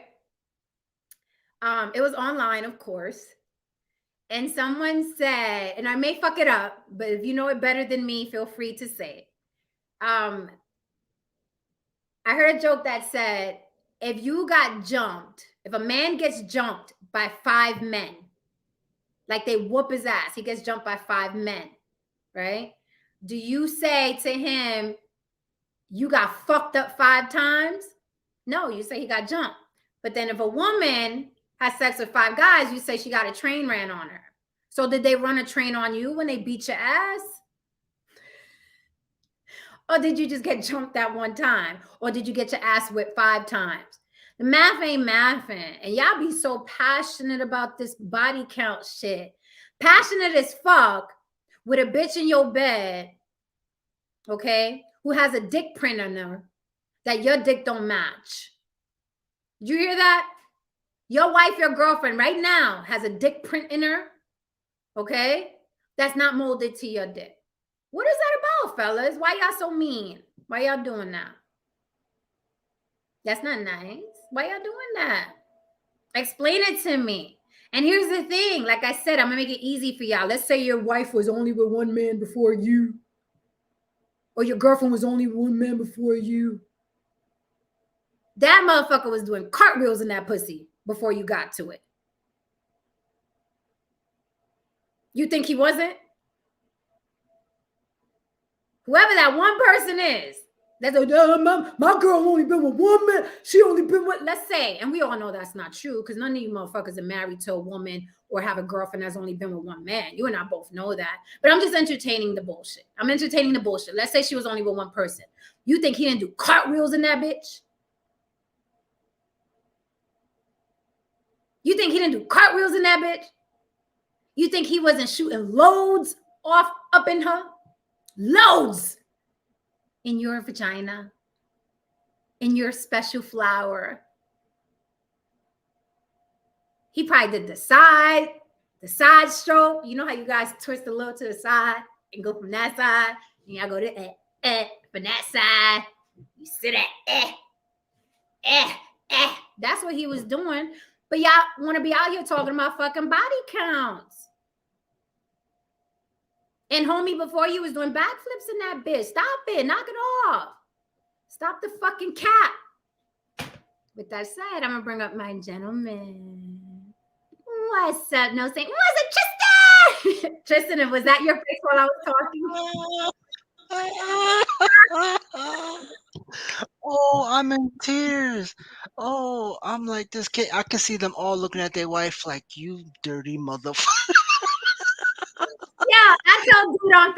It was online, of course. And someone said, and I may fuck it up, but if you know it better than me, feel free to say it. I heard a joke that said, if a man gets jumped by 5 men, like they whoop his ass, he gets jumped by 5 men, right? Do you say to him, you got fucked up 5 times? No, you say he got jumped. But then if a woman has sex with 5 guys, you say she got a train ran on her. So did they run a train on you when they beat your ass? Or did you just get jumped that one time? Or did you get your ass whipped 5 times? The math ain't mathing. And y'all be so passionate about this body count shit. Passionate as fuck with a bitch in your bed, okay, who has a dick print on her that your dick don't match. Did you hear that? Your wife, your girlfriend right now has a dick print in her, okay, that's not molded to your dick. What is that about, fellas? Why y'all so mean? Why y'all doing that? That's not nice. Why y'all doing that? Explain it to me. And here's the thing. Like I said, I'm going to make it easy for y'all. Let's say your wife was only with one man before you. Or your girlfriend was only with one man before you. That motherfucker was doing cartwheels in that pussy before you got to it. You think he wasn't? Whoever that one person is, that's like, my girl only been with one man. She only been with, let's say, and we all know that's not true because none of you motherfuckers are married to a woman or have a girlfriend that's only been with one man. You and I both know that. But I'm just entertaining the bullshit. I'm entertaining the bullshit. Let's say she was only with one person. You think he didn't do cartwheels in that bitch? You think he didn't do cartwheels in that bitch? You think he wasn't shooting loads off up in her? Loads in your vagina, in your special flower. He probably did the side stroke. You know how you guys twist a little to the side and go from that side? And y'all go to from that side. You sit at That's what he was doing. But y'all want to be out here talking about fucking body counts. And homie, before you was doing backflips in that bitch. Stop it. Knock it off. Stop the fucking cap. With that said, I'm going to bring up my gentleman. What's up? No saying, what's up, Tristan? Tristan, was that your face while I was talking? Oh, I'm in tears. Oh, I'm like this kid. I can see them all looking at their wife like, you dirty motherfucker. Yeah, I told dude on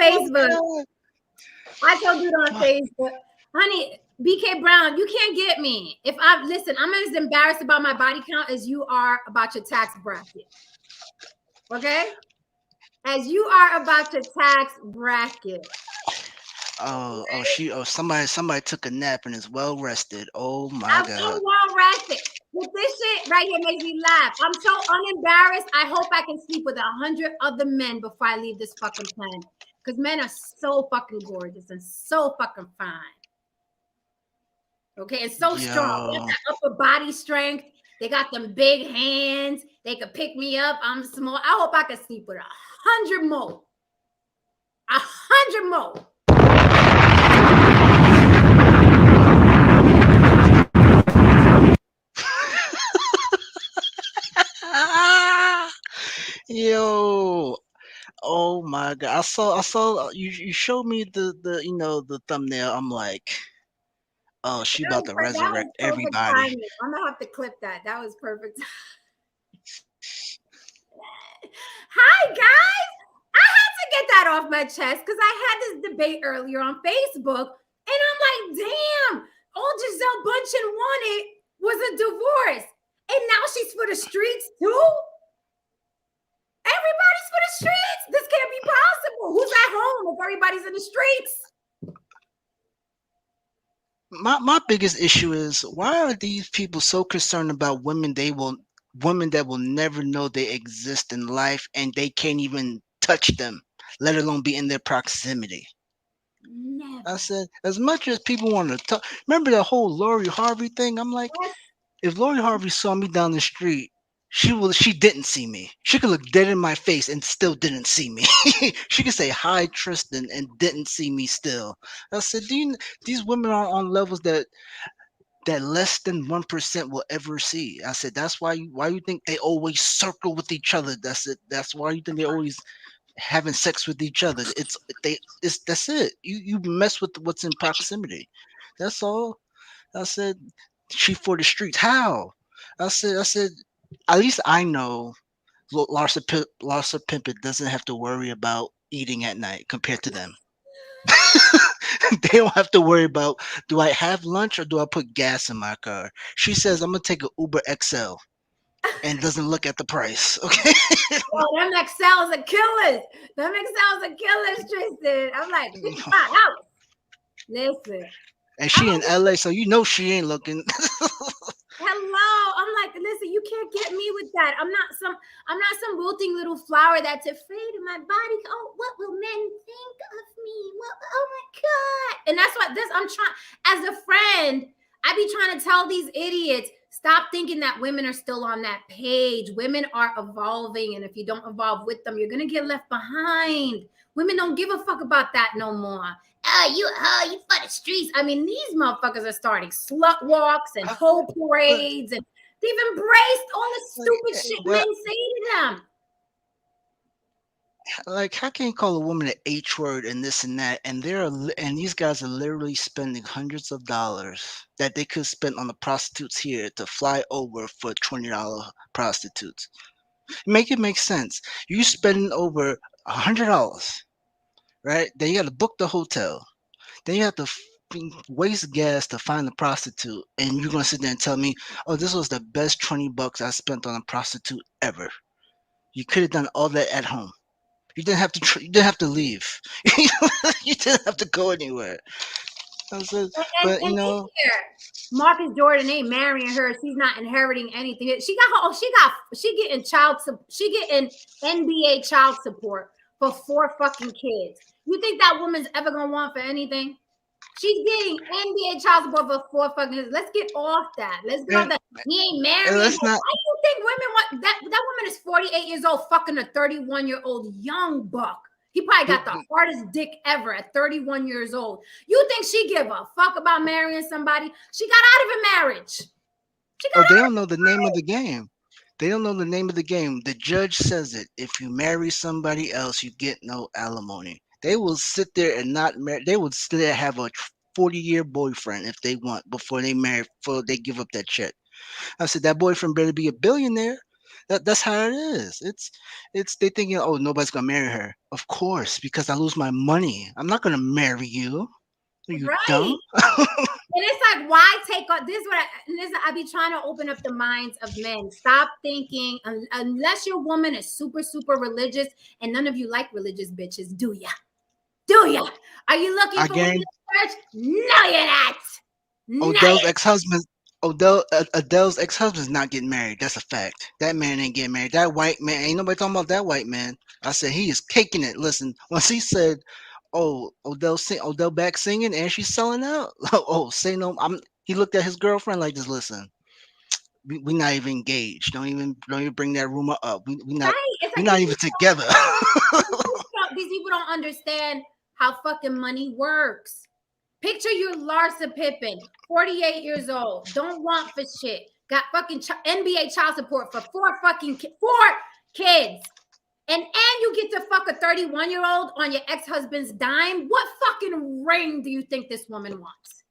Facebook. Honey, BK Brown, you can't get me. If I listen, I'm as embarrassed about my body count as you are about your tax bracket. Okay? As you are about your tax bracket. Somebody took a nap and is well rested. Oh my I'm God. so well rested. But this shit right here makes me laugh. I'm so unembarrassed. I hope I can sleep with 100 other men before I leave this fucking planet. Because men are so fucking gorgeous and so fucking fine. Okay, and so strong. They got that upper body strength. They got them big hands. They could pick me up. I'm small. I hope I can sleep with 100 more. 100 more. Yo, oh my God! I saw you showed me the thumbnail. I'm like, oh, she about to resurrect everybody. I'm gonna have to clip that. That was perfect. Hi guys, I had to get that off my chest because I had this debate earlier on Facebook, and I'm like, damn, all Giselle Bundchen wanted was a divorce, and now she's for the streets too. Everybody's for the streets. This can't be possible. Who's at home if everybody's in the streets? My biggest issue is, why are these people so concerned about women that will never know they exist in life, and they can't even touch them, let alone be in their proximity? Never. I said, as much as people want to talk, remember the whole Lori Harvey thing? I'm like, if Lori Harvey saw me down the street, she didn't see me. She could look dead in my face and still didn't see me. She could say hi Tristan and didn't see me still. I said, these women are on levels that less than 1% will ever see. I said, that's why you think they always circle with each other. That's it. That's why you think they always having sex with each other. That's it. You mess with what's in proximity. That's all. I said, she for the streets. How? I said, at least I know Larsa Pippen doesn't have to worry about eating at night compared to them. They don't have to worry about, do I have lunch or do I put gas in my car? She says, I'm gonna take an Uber XL and doesn't look at the price. Okay. Oh, them XLs are killers. Them XLs are killers, Tristan. I'm like, $55. Listen. And she in LA, so you know she ain't looking. Hello. I'm like, listen, you can't get me with that. I'm not some wilting little flower that's afraid of my body. Oh, what will men think of me? What, oh my God. And that's what I'm trying, as a friend, I be trying to tell these idiots, stop thinking that women are still on that page. Women are evolving, and if you don't evolve with them, you're gonna get left behind. Women don't give a fuck about that no more. You for the streets. I mean, these motherfuckers are starting slut walks and hoe parades, and they've embraced all the stupid shit men say to them. Like, how can you call a woman an H word and this and that? And these guys are literally spending hundreds of dollars that they could spend on the prostitutes here to fly over for $20 prostitutes. Make it make sense. You spending over $100, right? Then you got to book the hotel. Then you have to waste gas to find a prostitute, and you're gonna sit there and tell me, "Oh, this was the best $20 I spent on a prostitute ever." You could have done all that at home. You didn't have to. You didn't have to leave. You didn't have to go anywhere. I said, but And here, Marcus Jordan ain't marrying her. She's not inheriting anything. She got her. She getting She getting NBA child support for 4 fucking kids. You think that woman's ever gonna want for anything? She's getting NBA child support for 4 fucking kids. Let's get off that. Let's get off and, that. He ain't and marrying let's her. not. Why do you think women want that? That woman is 48 years old, fucking a 31-year-old young buck. He probably got the hardest dick ever at 31 years old. You think she give a fuck about marrying somebody? She got out of a marriage. She got Oh, they out of don't know the name of the game. They don't know the name of the game. The judge says it. If you marry somebody else, you get no alimony. They will sit there and not marry. They will sit there and have a 40-year boyfriend if they want before they marry. Before they give up that check. I said that boyfriend better be a billionaire. That's how it is. It's they thinking, oh, nobody's gonna marry her. Of course, because I lose my money. I'm not gonna marry you. Are you right. dumb? And it's like, why take on this? I be trying to open up the minds of men. Stop thinking unless your woman is super, super religious, and none of you like religious bitches, do ya? Do ya? Are you looking I for women guarantee in church? No, you're not. No, Odell's you're ex-husband. Adele's ex-husband's not getting married. That's a fact. That man ain't getting married. That white man ain't nobody talking about that white man. I said he is caking it. Listen, once he said, "Oh, Odell back singing and she's selling out." Oh, say no. He looked at his girlfriend like this. Listen, we not even engaged. Don't even bring that rumor up. right. It's We're like not even together. these people don't understand how fucking money works. Picture you Larsa Pippen, 48 years old, don't want for shit, got fucking NBA child support for 4 kids, and you get to fuck a 31-year-old on your ex-husband's dime. What fucking ring do you think this woman wants?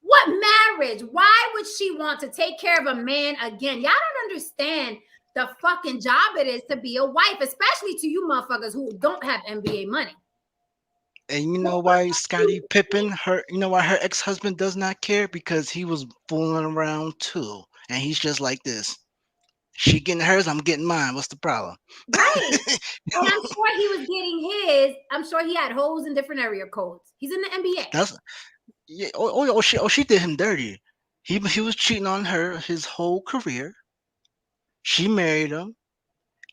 What marriage? Why would she want to take care of a man again? Y'all don't understand the fucking job it is to be a wife, especially to you motherfuckers who don't have NBA money. And you know why Scottie Pippen, you know why her ex-husband does not care? Because he was fooling around too. And he's just like this. She getting hers, I'm getting mine. What's the problem? Right. And I'm sure he was getting his. I'm sure he had holes in different area codes. He's in the NBA. That's yeah. She did him dirty. He was cheating on her his whole career. She married him,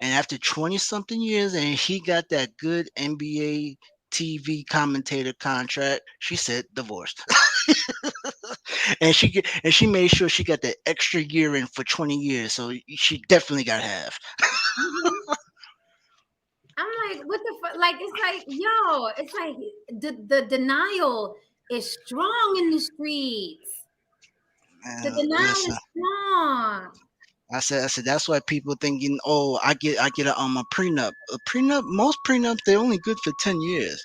and after 20 something years, and he got that good NBA TV commentator contract, she said divorced. And she made sure she got that extra year in for 20 years, so she definitely got half. Mhm. I'm like, what the fuck? Like, it's like, yo, it's like the denial is strong in the streets. The denial Listen, is strong. I said that's why people thinking, oh, I get a prenup. A prenup, most prenups they're only good for 10 years.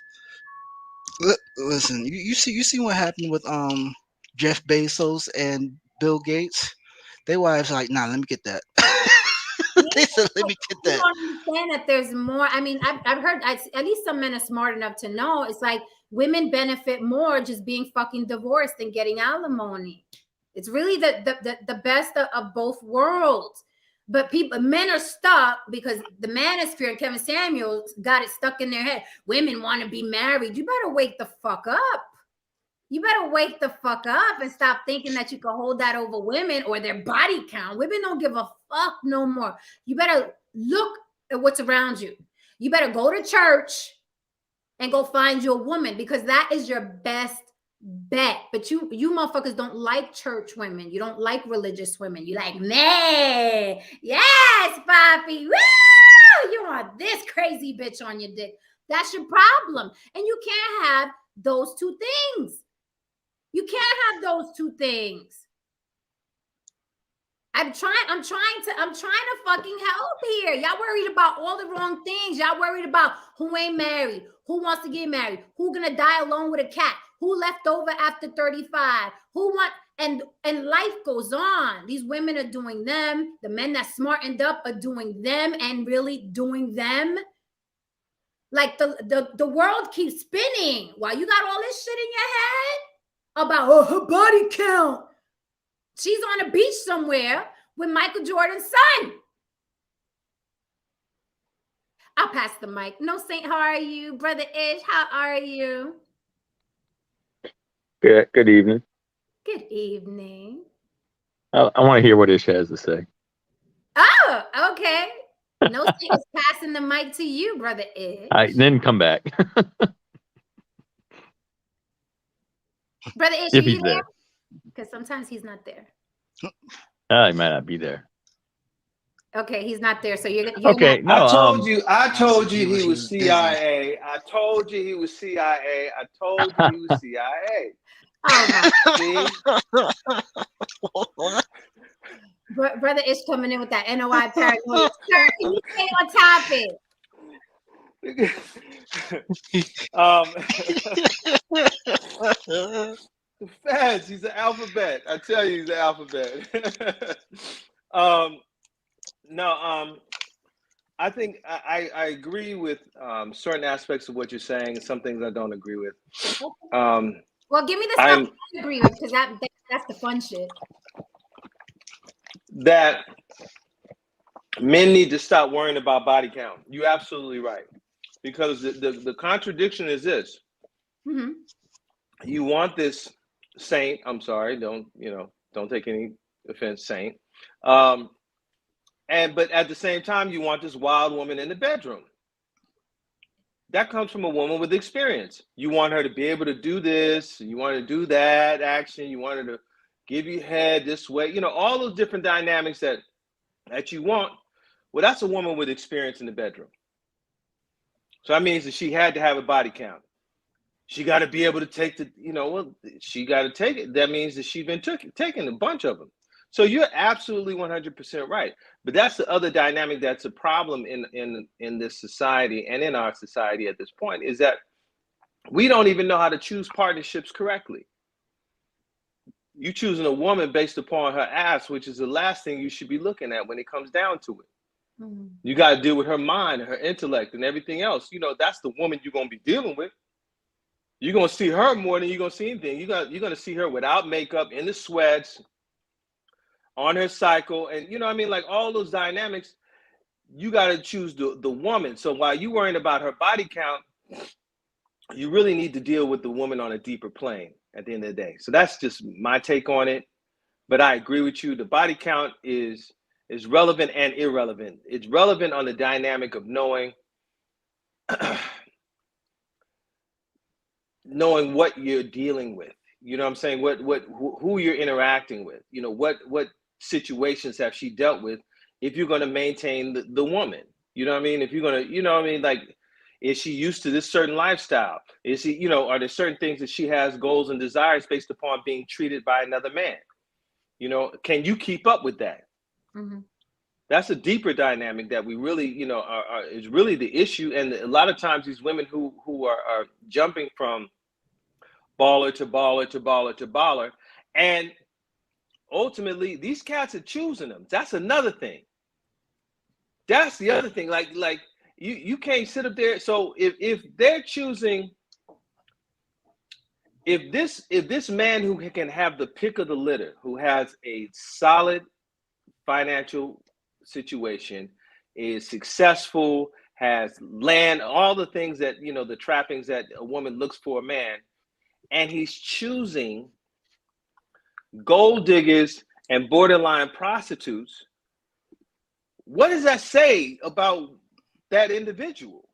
Listen, you see what happened with Jeff Bezos and Bill Gates. Their wives are like, nah, let me get that. Yeah, They said, let me get you that. don't understand that there's more. I mean, I've heard at least some men are smart enough to know it's like women benefit more just being fucking divorced than getting alimony. It's really the best of both worlds. But men are stuck because the manosphere and Kevin Samuels got it stuck in their head. Women want to be married. You better wake the fuck up. You better wake the fuck up and stop thinking that you can hold that over women or their body count. Women don't give a fuck no more. You better look at what's around you. You better go to church and go find you a woman because that is your best bet. But you motherfuckers don't like church women. You don't like religious women. You like me. Yes, Poppy. Woo! You want this crazy bitch on your dick. That's your problem. And you can't have those two things. You can't have those two things. I'm trying to fucking help here. Y'all worried about all the wrong things. Y'all worried about who ain't married, who wants to get married, who gonna die alone with a cat, who left over after 35, who want and life goes on. These women are doing them. The men that smartened up are doing them and really doing them. Like the world keeps spinning while you got all this shit in your head. about her body count. She's on a beach somewhere with Michael Jordan's son. I'll pass the mic. No Saint, how are you? Brother Ish, how are you? Good evening. Good evening. I want to hear what Ish has to say. Oh, okay. No Saint is passing the mic to you, Brother Ish. Then come back. Brother Ish, are If you he's there? there. Because sometimes he's not there. He might not be there. Okay, he's not there. So you're Okay, not. no. I told you he was busy. CIA. I told you he was CIA. I told you he was CIA. Oh my. See? Brother Ish coming in with that NOI paranoia. Sir, can you stay on topic? The feds, he's an alphabet. I tell you, he's an alphabet. I think I agree with certain aspects of what you're saying, and some things I don't agree with. Well, give me the stuff you agree with, because that's the fun shit. That men need to stop worrying about body count. You're absolutely right, because the contradiction is this: you want this saint. I'm sorry, don't take any offense, saint. But at the same time, you want this wild woman in the bedroom. That comes from a woman with experience. You want her to be able to do this, you want her to do that action, you want her to give you head this way, all those different dynamics that you want. Well, that's a woman with experience in the bedroom. So that means that she had to have a body count. She got to be able to take she got to take it. That means that she's been taking a bunch of them. So you're absolutely 100% right. But that's the other dynamic that's a problem in this society and in our society at this point, is that we don't even know how to choose partnerships correctly. You choosing a woman based upon her ass, which is the last thing you should be looking at when it comes down to it. You got to deal with her mind, her intellect, and everything else. That's the woman you're going to be dealing with. You're going to see her more than you're going to see anything. You're going to see her without makeup, in the sweats, on her cycle, and like all those dynamics. You got to choose the woman. So while you're worrying about her body count, you really need to deal with the woman on a deeper plane at the end of the day. So that's just my take on it. But I agree with you. The body count is relevant and irrelevant. It's relevant on the dynamic of knowing what you're dealing with. You know what I'm saying? Who you're interacting with. What situations have she dealt with? If you're going to maintain the woman, you know what I mean? If you're going to, like, is she used to this certain lifestyle? Is she, are there certain things that she has goals and desires based upon being treated by another man? Can you keep up with that? That's a deeper dynamic that we really, is really the issue. And a lot of times these women who are jumping from baller to baller to baller to baller, and ultimately these cats are choosing them. That's another thing. That's the other thing. Like you can't sit up there. So if they're choosing, if this man who can have the pick of the litter, who has a solid financial situation, is successful, has land, all the things that the trappings that a woman looks for a man, and he's choosing gold diggers and borderline prostitutes, what does that say about that individual?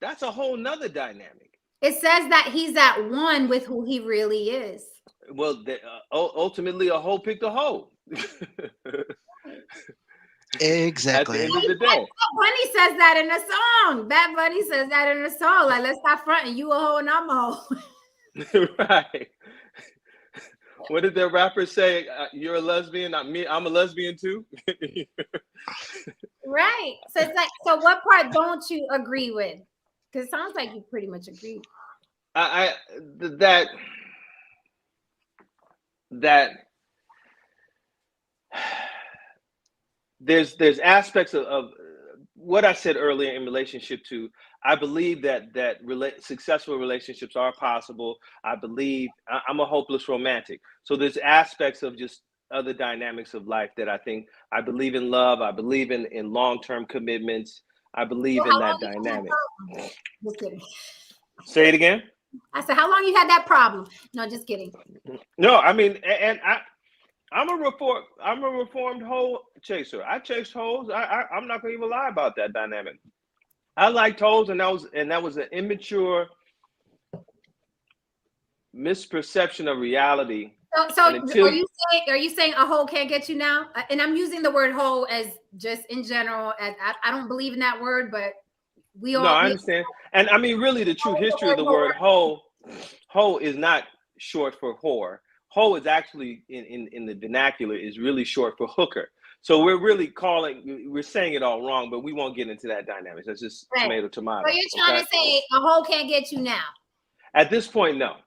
That's a whole nother dynamic. It says that he's at one with who he really is. Well, ultimately, a hoe picked a hoe. Exactly. At the end of the day. Bad Bunny says that in a song. Bad Bunny says that in a song. Like, let's stop fronting. You a hoe and I'm a hoe. Right. What did the rapper say? You're a lesbian, not me. I'm a lesbian too. Right. So it's like, so what part don't you agree with? Because it sounds like you pretty much agree. That there's aspects of what I said earlier in relationship to, I believe that successful relationships are possible. I believe I'm a hopeless romantic. So there's aspects of just other dynamics of life that I believe in love. I believe in long-term commitments. I believe in that dynamic. Just kidding. Say it again. I said, how long you had that problem? No, just kidding. No, I mean, and I'm a reformed hoe chaser. I chase hoes. I'm not gonna even lie about that dynamic. I liked hoes, and that was an immature misperception of reality. So are you saying a hoe can't get you now? And I'm using the word hoe as just in general, as I don't believe in that word, but I understand. And I mean, really, the true history of the word hoe is not short for whore. Hoe is actually in the vernacular is really short for hooker. So we're saying it all wrong, but we won't get into that dynamic. That's just tomato. So you're trying to say a hoe can't get you now? At this point, no.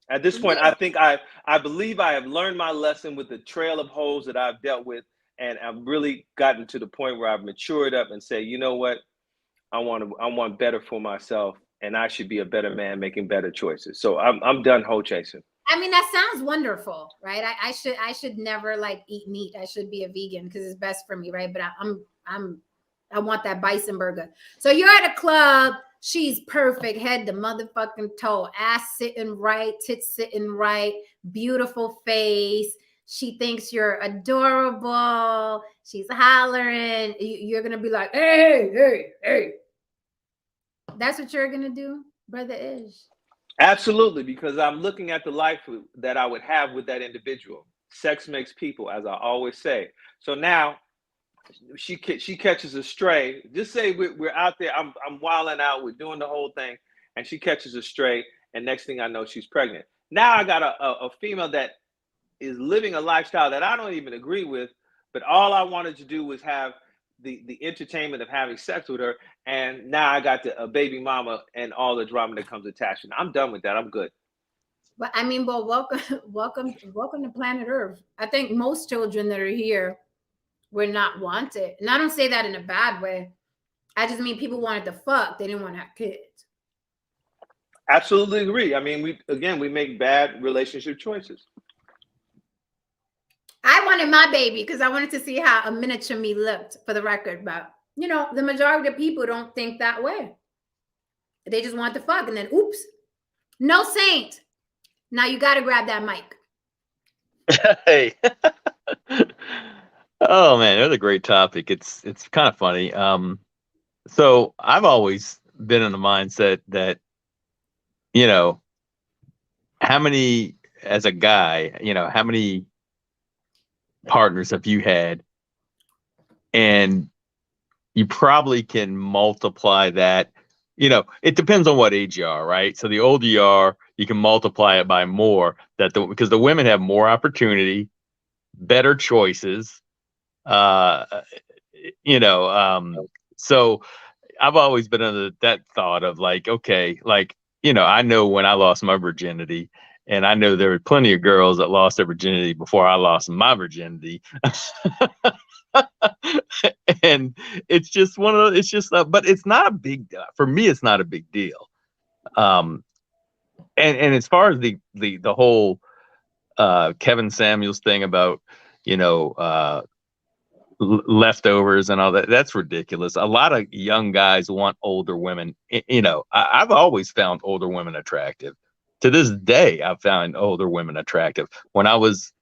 At this point, I think I believe I have learned my lesson with the trail of hoes that I've dealt with, and I've really gotten to the point where I've matured up and say, you know what, I want better for myself, and I should be a better man, making better choices. So I'm done hoe chasing. I mean, that sounds wonderful, right? I should never like eat meat. I should be a vegan because it's best for me, right? But I want that bison burger. So you're at a club. She's perfect, head to motherfucking toe, ass sitting right, tits sitting right, beautiful face. She thinks you're adorable. She's hollering. You're gonna be like, hey, hey, hey. That's what you're gonna do, Brother Ish? Absolutely, because I'm looking at the life that I would have with that individual. Sex makes people, as I always say. So now she catches a stray. Just say we're out there. I'm wilding out. We're doing the whole thing, and she catches a stray. And next thing I know, she's pregnant. Now I got a female that is living a lifestyle that I don't even agree with. But all I wanted to do was have the entertainment of having sex with her, and now I got a baby mama and all the drama that comes attached. I'm done with that. I'm good. But I mean, well, welcome to planet Earth. I think most children that are here were not wanted, and I don't say that in a bad way. I just mean people wanted to fuck; they didn't want to have kids. Absolutely agree. I mean, we make bad relationship choices. I wanted my baby because I wanted to see how a miniature me looked, for the record. But you know, the majority of people don't think that way. They just want to fuck, and then oops, no saint. Now you got to grab that mic. Hey. Oh man, that's a great topic. It's kind of funny. So I've always been in the mindset that, you know, as a guy, how many partners have you had? And you probably can multiply that. It depends on what age you are, right? So the older you are, you can multiply it by more, because the women have more opportunity, better choices. So I've always been under that thought of like, okay, like, I know when I lost my virginity, and I know there were plenty of girls that lost their virginity before I lost my virginity. And it's just but it's not a big deal. For me, it's not a big deal. And as far as the whole Kevin Samuels thing about, leftovers and all that, that's ridiculous. A lot of young guys want older women. I've always found older women attractive. To this day, I've found older women attractive. When I was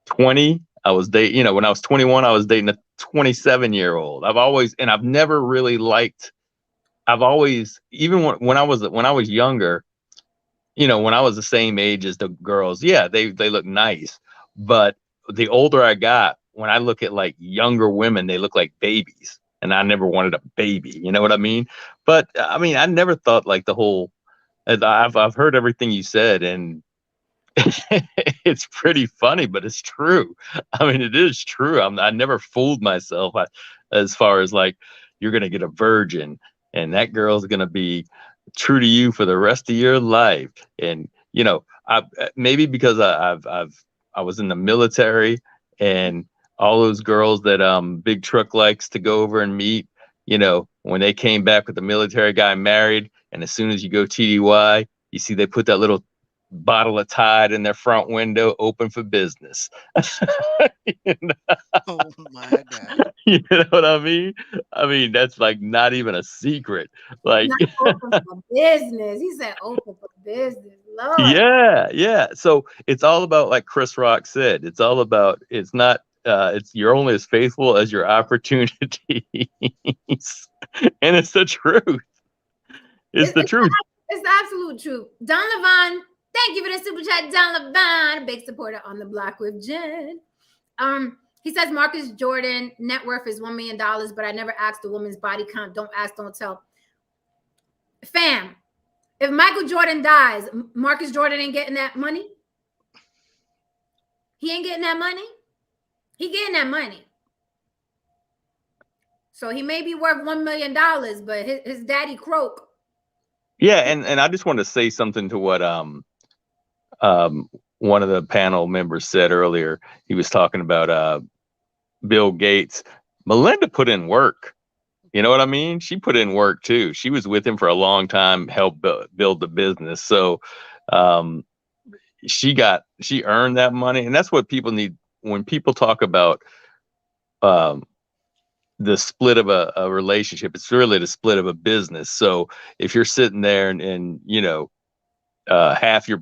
20, I was dating, when I was 21, I was dating a 27-year-old. I've never really liked, even when I was younger, when I was the same age as the girls, yeah, they look nice. But the older I got, when I look at like younger women, they look like babies, and I never wanted a baby. You know what I mean? But I mean, I never thought like the whole. I've heard everything you said, and it's pretty funny, but it's true. I mean, it is true. I never fooled myself as far as like you're gonna get a virgin, and that girl's gonna be true to you for the rest of your life. And maybe because I was in the military, and all those girls that Big Truck likes to go over and meet, you know, when they came back with the military guy married, and as soon as you go TDY, you see they put that little bottle of Tide in their front window, open for business. You know? Oh my God. You know what I mean? I mean, that's like not even a secret. Like, Not open for business. He said open for business. Lord. yeah. So it's all about, like Chris Rock said, it's all about, it's not, it's, you're only as faithful as your opportunities. And it's the truth. It's the truth. It's the absolute truth. Don Levon, thank you for the super chat. Don Levon, a big supporter on the block with Jen. He says Marcus Jordan net worth is $1 million, but I never asked a woman's body count. Don't ask, don't tell. Fam, if Michael Jordan dies, Marcus Jordan ain't getting that money. He ain't getting that money. He getting that money. So he may be worth $1 million, but his daddy croak. Yeah, and I just want to say something to what one of the panel members said earlier. He was talking about Bill Gates. Melinda put in work. You know what I mean? She put in work too. She was with him for a long time, helped build the business. So she earned that money, and that's what people need when people talk about the split of a relationship. It's really the split of a business. So if you're sitting there and you know half your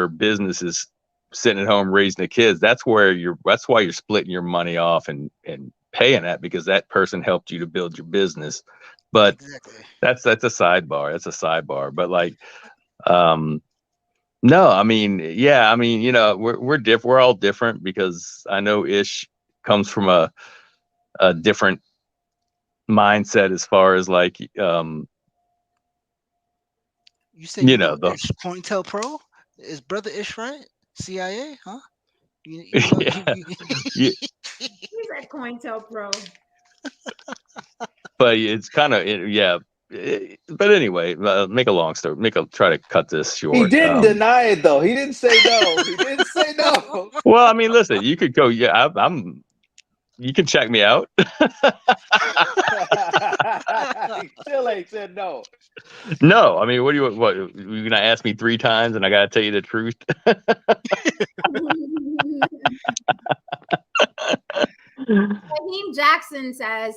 business is sitting at home raising the kids, that's why you're splitting your money off and paying that, because that person helped you to build your business. But Exactly. that's a sidebar. But like no, I mean, yeah, I mean, you know, we're different. We're all different, because I know Ish comes from a different mindset as far as like You said you you know know the Ish COINTELPRO? Is Brother Ish right? CIA, huh? You know yeah, yeah, He's at COINTELPRO. but it's kind of yeah. But anyway, try to cut this He short. didn't deny it though. He didn't say no. He didn't say no. Well, I mean, listen, you could go. Yeah, you can check me out. He still ain't said no. No, I mean, what you're gonna ask me 3 times and I gotta tell you the truth? Raheem Jackson says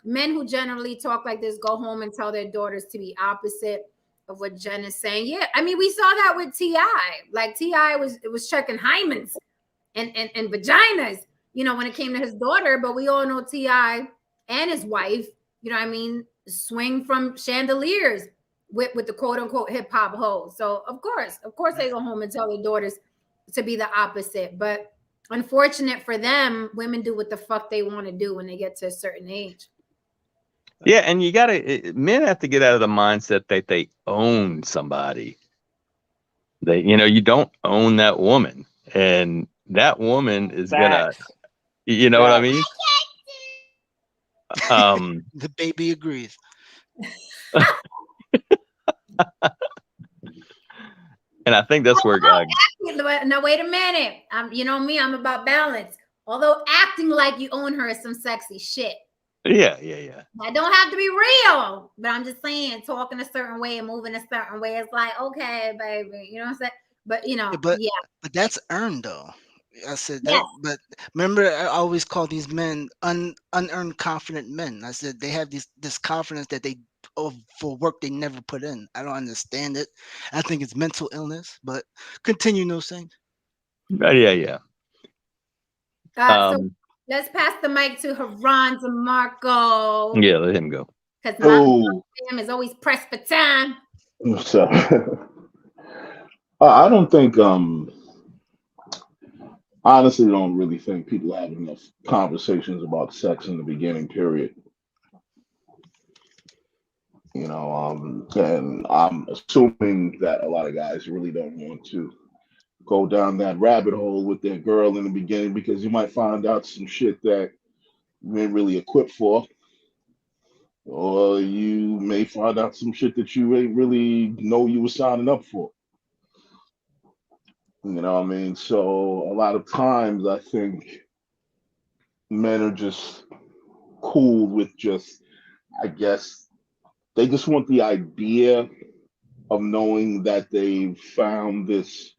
men who generally talk like this go home and tell their daughters to be opposite of what Jen is saying. Yeah, I mean, we saw that with T.I. Like T.I. was checking hymens and vaginas, you know, when it came to his daughter. But we all know T.I. and his wife, you know what I mean, swing from chandeliers with the quote unquote hip hop hoes. So of course they go home and tell their daughters to be the opposite. But unfortunate for them, women do what the fuck they want to do when they get to a certain age. Yeah, and men have to get out of the mindset that they own somebody. You don't own that woman, and that woman is gonna, Facts. you know what I mean? The baby agrees. And I think that's where Now wait a minute. You know me, I'm about balance. Although acting like you own her is some sexy shit. yeah. I don't have to be real, but I'm just saying, talking a certain way and moving a certain way. It's like, okay, baby, you know what I'm saying? But you know, But yeah. but that's earned though. I said that. Yes. But remember, I always call these men unearned confident men. I said they have this confidence that they for work they never put in. I don't understand it. I think it's mental illness. But continue, no saying. Yeah. So let's pass the mic to Haran DeMarco. Yeah, let him go. Because my fam is always pressed for time. So I don't think honestly don't really think people have enough conversations about sex in the beginning period. And I'm assuming that a lot of guys really don't want to go down that rabbit hole with their girl in the beginning, because you might find out some shit that you ain't really equipped for, or you may find out some shit that you ain't really know you were signing up for. You know what I mean? So a lot of times I think men are just cool with just, I guess, they just want the idea of knowing that they've found this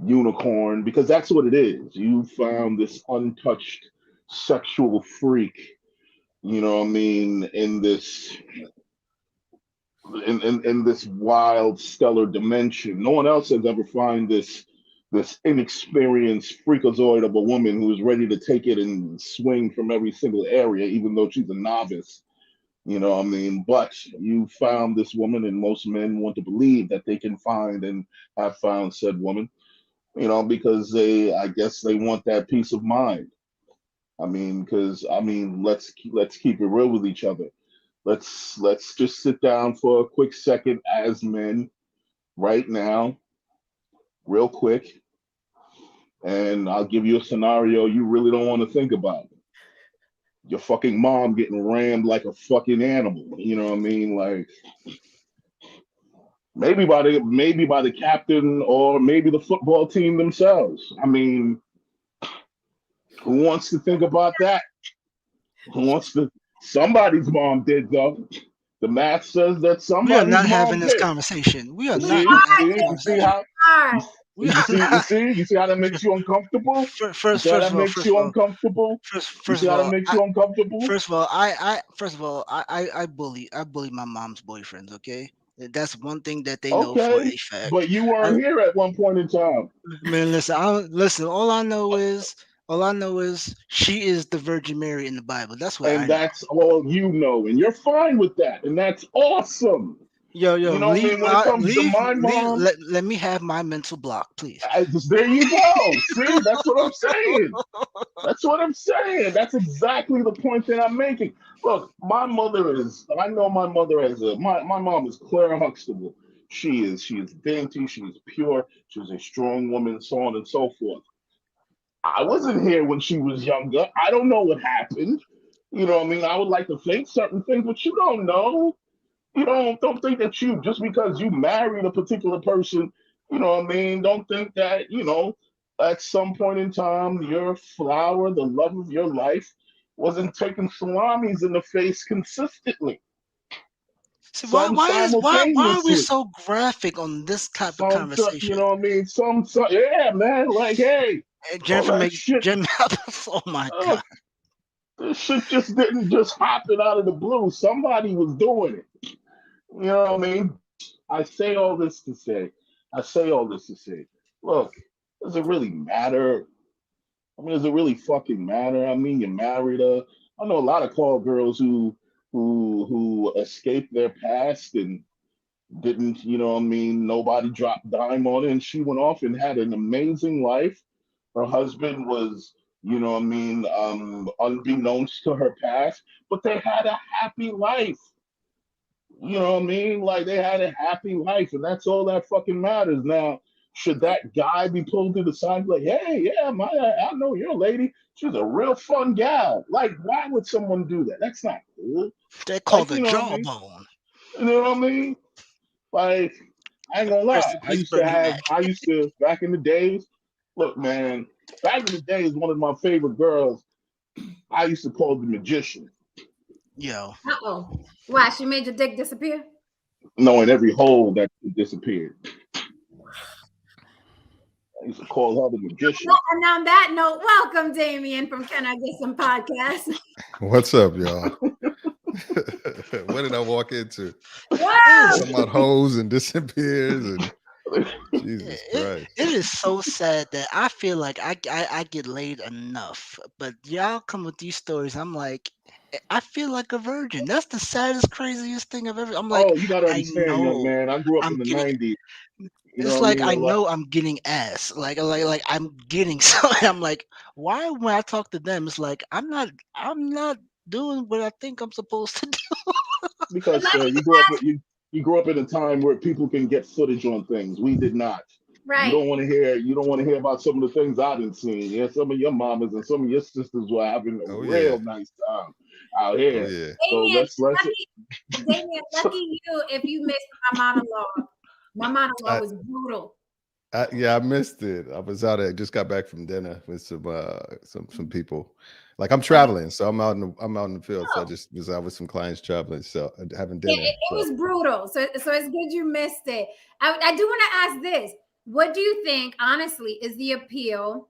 unicorn, because that's what it is. You found this untouched sexual freak, you know what I mean, in this wild stellar dimension. No one else has ever found this inexperienced freakazoid of a woman who's ready to take it and swing from every single area, even though she's a novice. You know what I mean? But you found this woman, and most men want to believe that they can find and have found said woman, because I guess they want that peace of mind. I mean, because let's keep it real with each other. Let's just sit down for a quick second as men right now, real quick, and I'll give you a scenario you really don't want to think about. Your fucking mom getting rammed like a fucking animal. You know what I mean? Like maybe by the captain or maybe the football team themselves. I mean, who wants to think about that? Who wants to? Somebody's mom did though. The math says that We are somebody's not mom having this did. conversation. We are You not see, gonna you have see, this you see conversation. how All you, right. We you are see, you not. see, you see how that makes you uncomfortable. You First, see how first that of all, makes first of you all, uncomfortable. You first see of how that all, makes you uncomfortable. first of all, I bully my mom's boyfriends. Okay, that's one thing that they know for Okay, a fact. but you I, weren't here at one point in time, man, listen, listen. All I know is she is the Virgin Mary in the Bible. That's what I and know. that's all you know, and you're fine with that, and that's awesome. Yo, You know what I mean? When it comes to my leave. mom, Let me have my mental block, please. there you go. See, that's what I'm saying. That's what I'm saying. That's exactly the point that I'm making. Look, I know my mother my mom is Clara Huxtable. She is dainty, she is pure, she's a strong woman, so on and so forth. I wasn't here when she was younger. I don't know what happened. You know what I mean? I would like to think certain things, but you don't know. You don't think that you just because you married a particular person, you know what I mean? Don't think that, at some point in time, your flower, the love of your life, wasn't taking salamis in the face consistently, See, some why are we simultaneously. so graphic on this type of You conversation? know what I mean? Yeah, man. Like, hey, all Jennifer that make shit. Jen. Oh my Uh, god. this shit just didn't just happen out of the blue. Somebody was doing it. You know what I mean? I say all this to say, look, does it really matter? I mean, does it really fucking matter? I mean, you married her. I know a lot of call girls who escaped their past and didn't, what I mean, nobody dropped dime on it, and she went off and had an amazing life. Her husband was, what I mean, unbeknownst to her past, but they had a happy life. You know what I mean? Like they had a happy life, and that's all that fucking matters. Now, should that guy be pulled to the side, like, hey, yeah, I know your lady. She's a real fun gal. Like, why would someone do that? That's not cool. They call Like, the you know what I mean? jawbone. You know what I mean? Like, I ain't gonna Rest lie. in peace, Bernie Mac. I used to back in the days. Look, man, back in the days, one of my favorite girls, I used to call the magician. Yo, Uh-oh. Why? She made your dick disappear? Knowing every hole that disappeared. I used to call her the magician. And on that note, welcome, Damien, from Can I Get Some Podcast. What's up, y'all? What did I walk into? Whoa! Talking about hoes and disappears and Jesus it Christ. is so sad that I feel like I get laid enough, but y'all come with these stories. I'm like, I feel like a virgin. That's the saddest, craziest thing I've ever. I'm like, Oh, you gotta I understand, young know man. I grew up in I'm the getting. '90s. You know It's what I like mean? I A lot. know I'm getting ass. Like I'm getting something. I'm like, why when I talk to them, it's like I'm not doing what I think I'm supposed to do. Because Let sir, me you grew up in a time where people can get footage on things. We did not. right. You don't want to hear about some of the things I didn't see. Yeah, some of your mamas and some of your sisters were having a Oh yeah. real nice time out Oh here. yeah. So Damien, let's Damien, so, lucky you if you missed my monologue. My monologue I, was brutal. yeah, I missed it. I was out. I just got back from dinner with some people. Like I'm traveling, so I'm out in the field. So I just was out with some clients traveling, so having Yeah, dinner. it So was brutal. So it's good you missed it. I do want to ask this. What do you think, honestly, is the appeal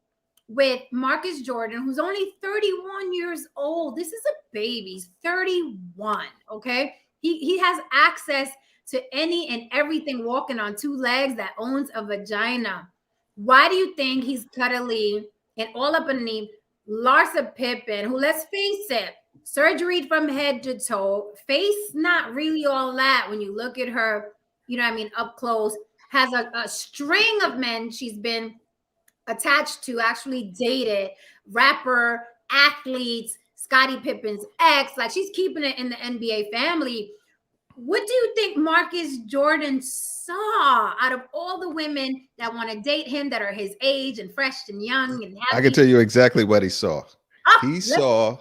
with Marcus Jordan, who's only 31 years old? This is a baby. He's 31. Okay. He has access to any and everything walking on two legs that owns a vagina. Why do you think he's cuddly and all up underneath Larsa Pippen, who, let's face it, surgery from head to toe, face not really all that when you look at her, you know what I mean, up close, has a string of men she's been attached to, actually dated, rapper, athletes, Scottie Pippen's ex, like she's keeping it in the NBA family. What do you think Marcus Jordan saw out of all the women that want to date him that are his age and fresh and young and I can happy? tell you exactly what he saw. Oh, He let's saw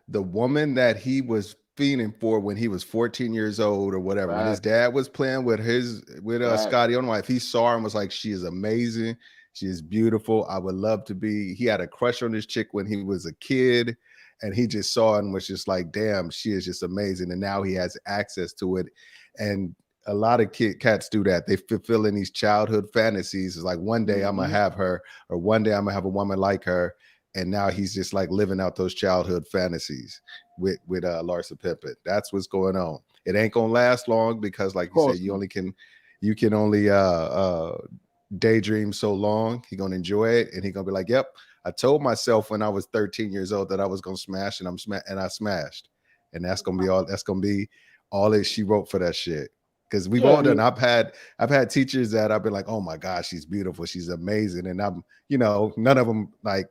the woman that he was fiending for when he was 14 years old or whatever. When his Facts. dad was playing with Facts. Scotty on wife, he saw her and was like, "She is amazing. She is beautiful. I would love to be." He had a crush on this chick when he was a kid, and he just saw it and was just like, "Damn, she is just amazing." And now he has access to it, and a lot of cats do that. They fulfill in these childhood fantasies. It's like one day I'm gonna Hmm. have her, or one day I'm gonna have a woman like her. And now he's just like living out those childhood fantasies with Larsa Pippen. That's what's going on. It ain't gonna last long because, Of like you said, course not. you can only daydream so long. He gonna enjoy it, and he gonna be like, "Yep, I told myself when I was 13 years old that I was gonna smash, and I smashed." And that's gonna be all. That's gonna be all that she wrote for that shit. Because we've Yeah, all I done. mean, I've had teachers that I've been like, "Oh my gosh, she's beautiful, she's amazing," and none of them like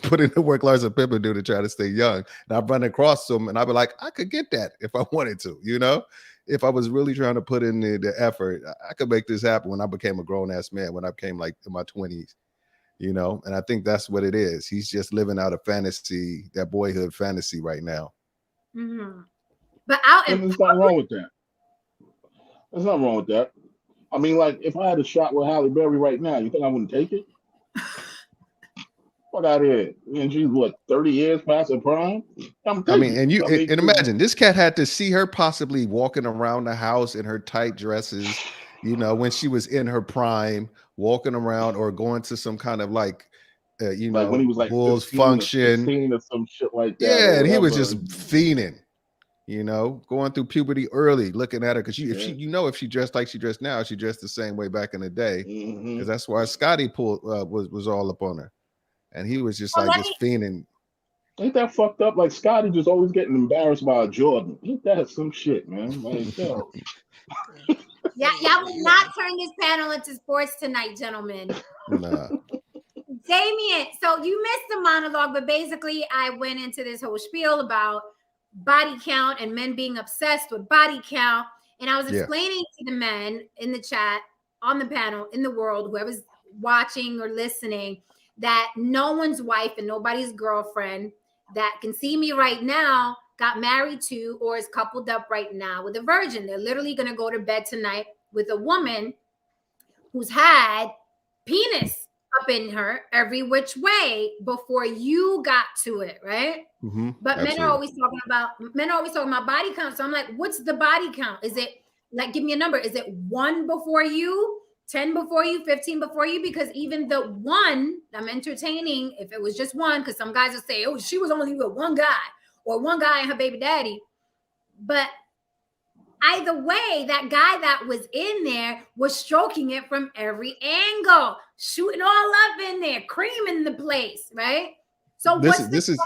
put in the work Larsa Pippen do to try to stay young. And I've run across them, and I'd be like, I could get that if I wanted to. If I was really trying to put in the effort, I could make this happen. When I became a grown ass man, when I became like in my 20s. And I think that's what it is. He's just living out a fantasy, that boyhood fantasy right now. Mhm. But out in and there's nothing wrong with that. There's nothing wrong with that. I mean, like, if I had a shot with Halle Berry right now, you think I wouldn't take it? Fuck out of here. And she's what, 30 years past her prime? I'm I mean, taking and it. you I mean, and 'cause, imagine this cat had to see her possibly walking around the house in her tight dresses, when she was in her prime, walking around or going to some kind of like, like, when he was like Bulls 15 or function. 16 or some shit like that or Yeah, and he was whatever. just fiending, going through puberty early, looking at her because Yeah. if she dressed like she dressed now, she dressed the same way back in the day. Hmm. Because that's why Scotty pulled was all up on her, and he was just well, like let just me fiending. Ain't that fucked up? Like, Scotty just always getting embarrassed by a Jordan. Ain't that some shit, man? Like, yo. yeah, y'all will not turn this panel into sports tonight, gentlemen. Nah. Damien, so you missed the monologue, but basically I went into this whole spiel about body count and men being obsessed with body count. And I was Yeah. explaining to the men in the chat, on the panel, in the world, whoever's watching or listening, that no one's wife and nobody's girlfriend that can see me right now got married to or is coupled up right now with a virgin. They're literally going to go to bed tonight with a woman who's had penis up in her every which way before you got to it, right? Mm-hmm. But Absolutely. men are always talking about body count. So I'm like, what's the body count? Is it like, give me a number? Is it 1 before you, 10 before you, 15 before you? Because even the one I'm entertaining, if it was just one, because some guys will say, oh, she was only with one guy or one guy and her baby daddy. But either way, that guy that was in there was stroking it from every angle, shooting all up in there, creaming the place, right? So This what's is the this is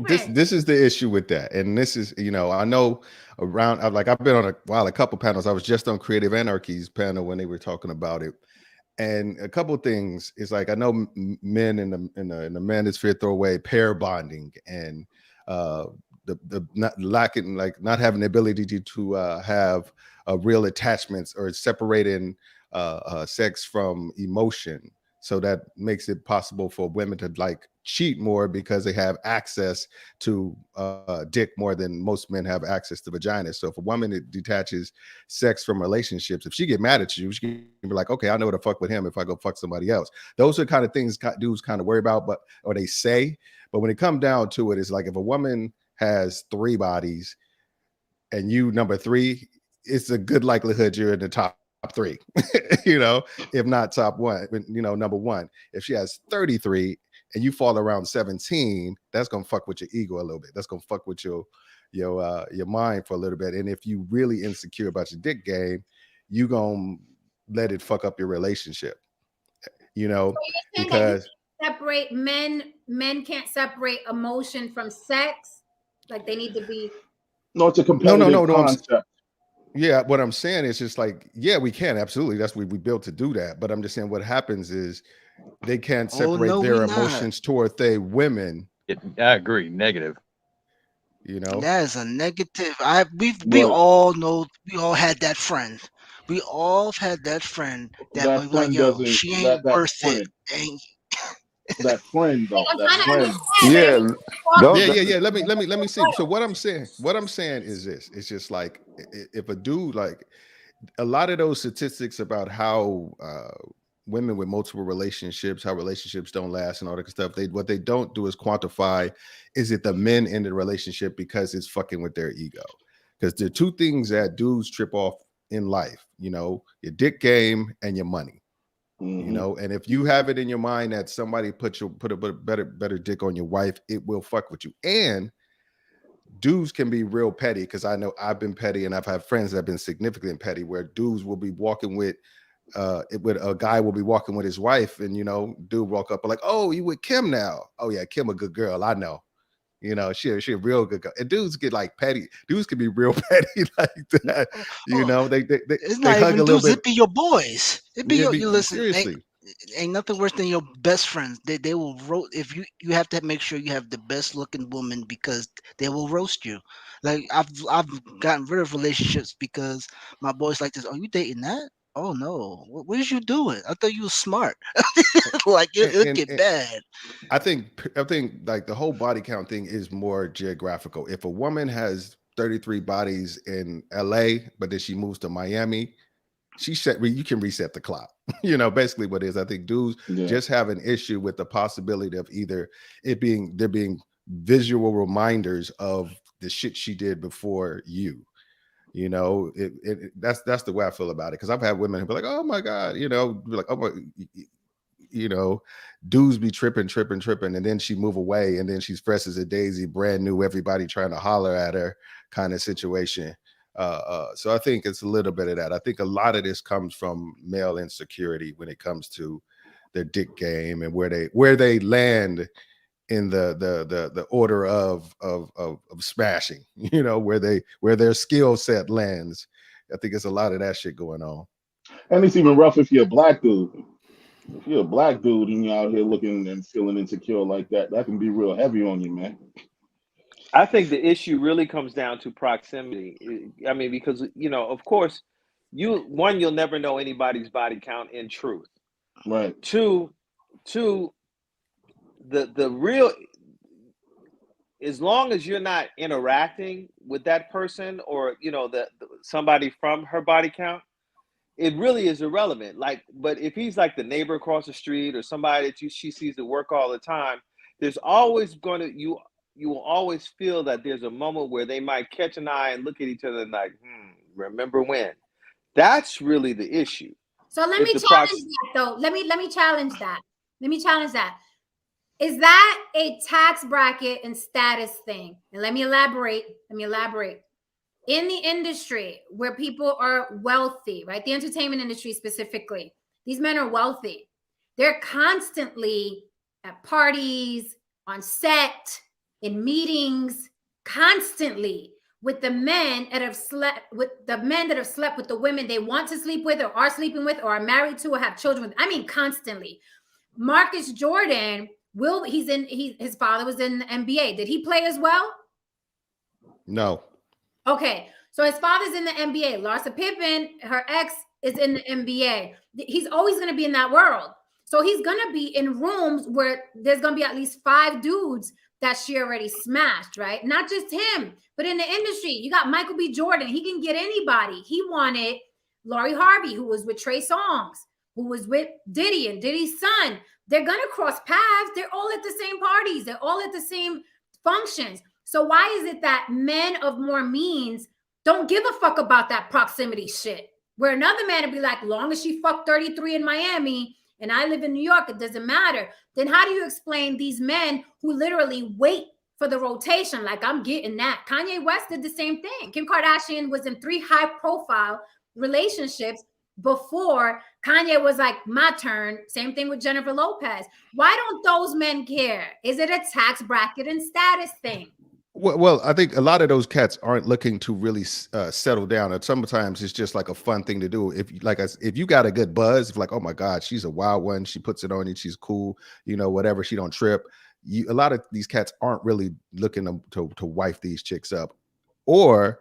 this difference? this is the issue with that, and this is I know like I've been on a couple panels. I was just on Creative Anarchy's panel when they were talking about it, and a couple things is like I know men in the manosphere throw away pair bonding and uh the not lacking, like not having the ability to have real attachments or separating sex from emotion. So that makes it possible for women to like cheat more because they have access to dick more than most men have access to vaginas. So if a woman that detaches sex from relationships, if she get mad at you, she can be like, okay, I know to fuck with him if I go fuck somebody else. Those are the kind of things dudes kind of worry about, but or they say. But when it comes down to it, it's like if a woman has 3 bodies and you number 3, it's a good likelihood you're in the top 3, if not top 1, number 1. If she has 33 and you fall around 17, that's gonna fuck with your ego a little bit. That's gonna fuck with your mind for a little bit. And if you really insecure about your dick game, you gonna let it fuck up your relationship. So you're saying that you Because can't separate men can't separate emotion from sex? Like they need to be. No, it's a no, competitive no. concept. Yeah, what I'm saying is just like, yeah, we can absolutely. That's what we built to do that. But I'm just saying what happens is they can't Oh separate no, we their not. emotions toward they women, I agree. Negative. you know. That is a negative. We But all know. We all had that friend. We all had that friend that that was like, friend "Yo, doesn't, she ain't that worth it." friend, Ain't that friend though, I'm that trying to friend. understand, but if Yeah, you Yeah, don't. yeah, yeah. Let me see. So what I'm saying is this. It's just like if a dude like a lot of those statistics about how women with multiple relationships, how relationships don't last and all that kind of stuff. What they don't do is quantify, is it the men in the relationship because it's fucking with their ego? Because there are 2 things that dudes trip off in life, your dick game and your money. And if you have it in your mind that somebody put a better dick on your wife, it will fuck with you. And dudes can be real petty, because I know I've been petty and I've had friends that have been significantly petty, where dudes will be walking with a guy will be walking with his wife, and dude walk up like, oh, you with Kim now? Oh yeah, Kim a good girl, I know. She a real good girl. And dudes get like petty. Dudes can be real petty like that. oh, They it's they not hug even a little dudes. bit. It be your boys. It be Yeah, your. You listen. seriously. Ain't nothing worse than your best friends. They will roast if you have to make sure you have the best looking woman, because they will roast you. Like I've gotten rid of relationships because my boys like this. Oh, you dating that? Oh no, what is you doing? I thought you was smart. Like it'll get And bad. I think like the whole body count thing is more geographical. If a woman has 33 bodies in LA, but then she moves to Miami, you can reset the clock. Basically what it is. I think dudes Yeah. just have an issue with the possibility of either there being visual reminders of the shit she did before you. That's the way I feel about it. Because I've had women who be like, oh my God, be like, oh my, you know, dudes be tripping, and then she move away, and then she's fresh as a daisy, brand new, everybody trying to holler at her kind of situation. So I think it's a little bit of that. I think a lot of this comes from male insecurity when it comes to their dick game and where they land in the order of smashing, where their skill set lands. I think it's a lot of that shit going on. And it's even rough if you're a black dude. If you're a black dude and you're out here looking and feeling insecure like that, that can be real heavy on you, man. I think the issue really comes down to proximity. I mean, because of course, you'll never know anybody's body count in truth. Right. Two, two, the real, as long as you're not interacting with that person, or somebody from her body count, it really is irrelevant. Like, but if he's like the neighbor across the street or somebody that she sees at work all the time, there's always you will always feel that there's a moment where they might catch an eye and look at each other and like, remember when? That's really the issue. So let If me the challenge prox that though. Let me challenge that. Let me challenge that. Is that a tax bracket and status thing? And let me elaborate. In the industry where people are wealthy, right? The entertainment industry specifically, these men are wealthy. They're constantly at parties, on set, in meetings, constantly with the men that have slept with the women they want to sleep with, or are sleeping with, or are married to, or have children with. I mean, constantly. Marcus Jordan his father was in the NBA. Did he play as well? No. Okay, so his father's in the NBA. Larsa Pippen, her ex, is in the NBA. He's always going to be in that world. So he's gonna be in rooms where there's gonna be at least 5 dudes that she already smashed, right? Not just him, but in the industry, you got Michael B. Jordan. He can get anybody. He wanted Lori Harvey, who was with Trey Songz, who was with Diddy and Diddy's son. They're gonna cross paths. They're all at the same parties. They're all at the same functions. So why is it that men of more means don't give a fuck about that proximity shit? Where another man would be like, long as she fucked 33 in Miami and I live in New York, it doesn't matter. Then how do you explain these men who literally wait for the rotation? Like, I'm getting that. Kanye West did the same thing. Kim Kardashian was in 3 high-profile relationships before Kanye was like, my turn. Same thing with Jennifer Lopez. Why don't those men care? Is it a tax bracket and status thing? Well, I think a lot of those cats aren't looking to really settle down. And sometimes it's just like a fun thing to do. If you got a good buzz, if like, oh my God, she's a wild one. She puts it on you. She's cool. You know, whatever. She don't trip. A lot of these cats aren't really looking to wife these chicks up. Or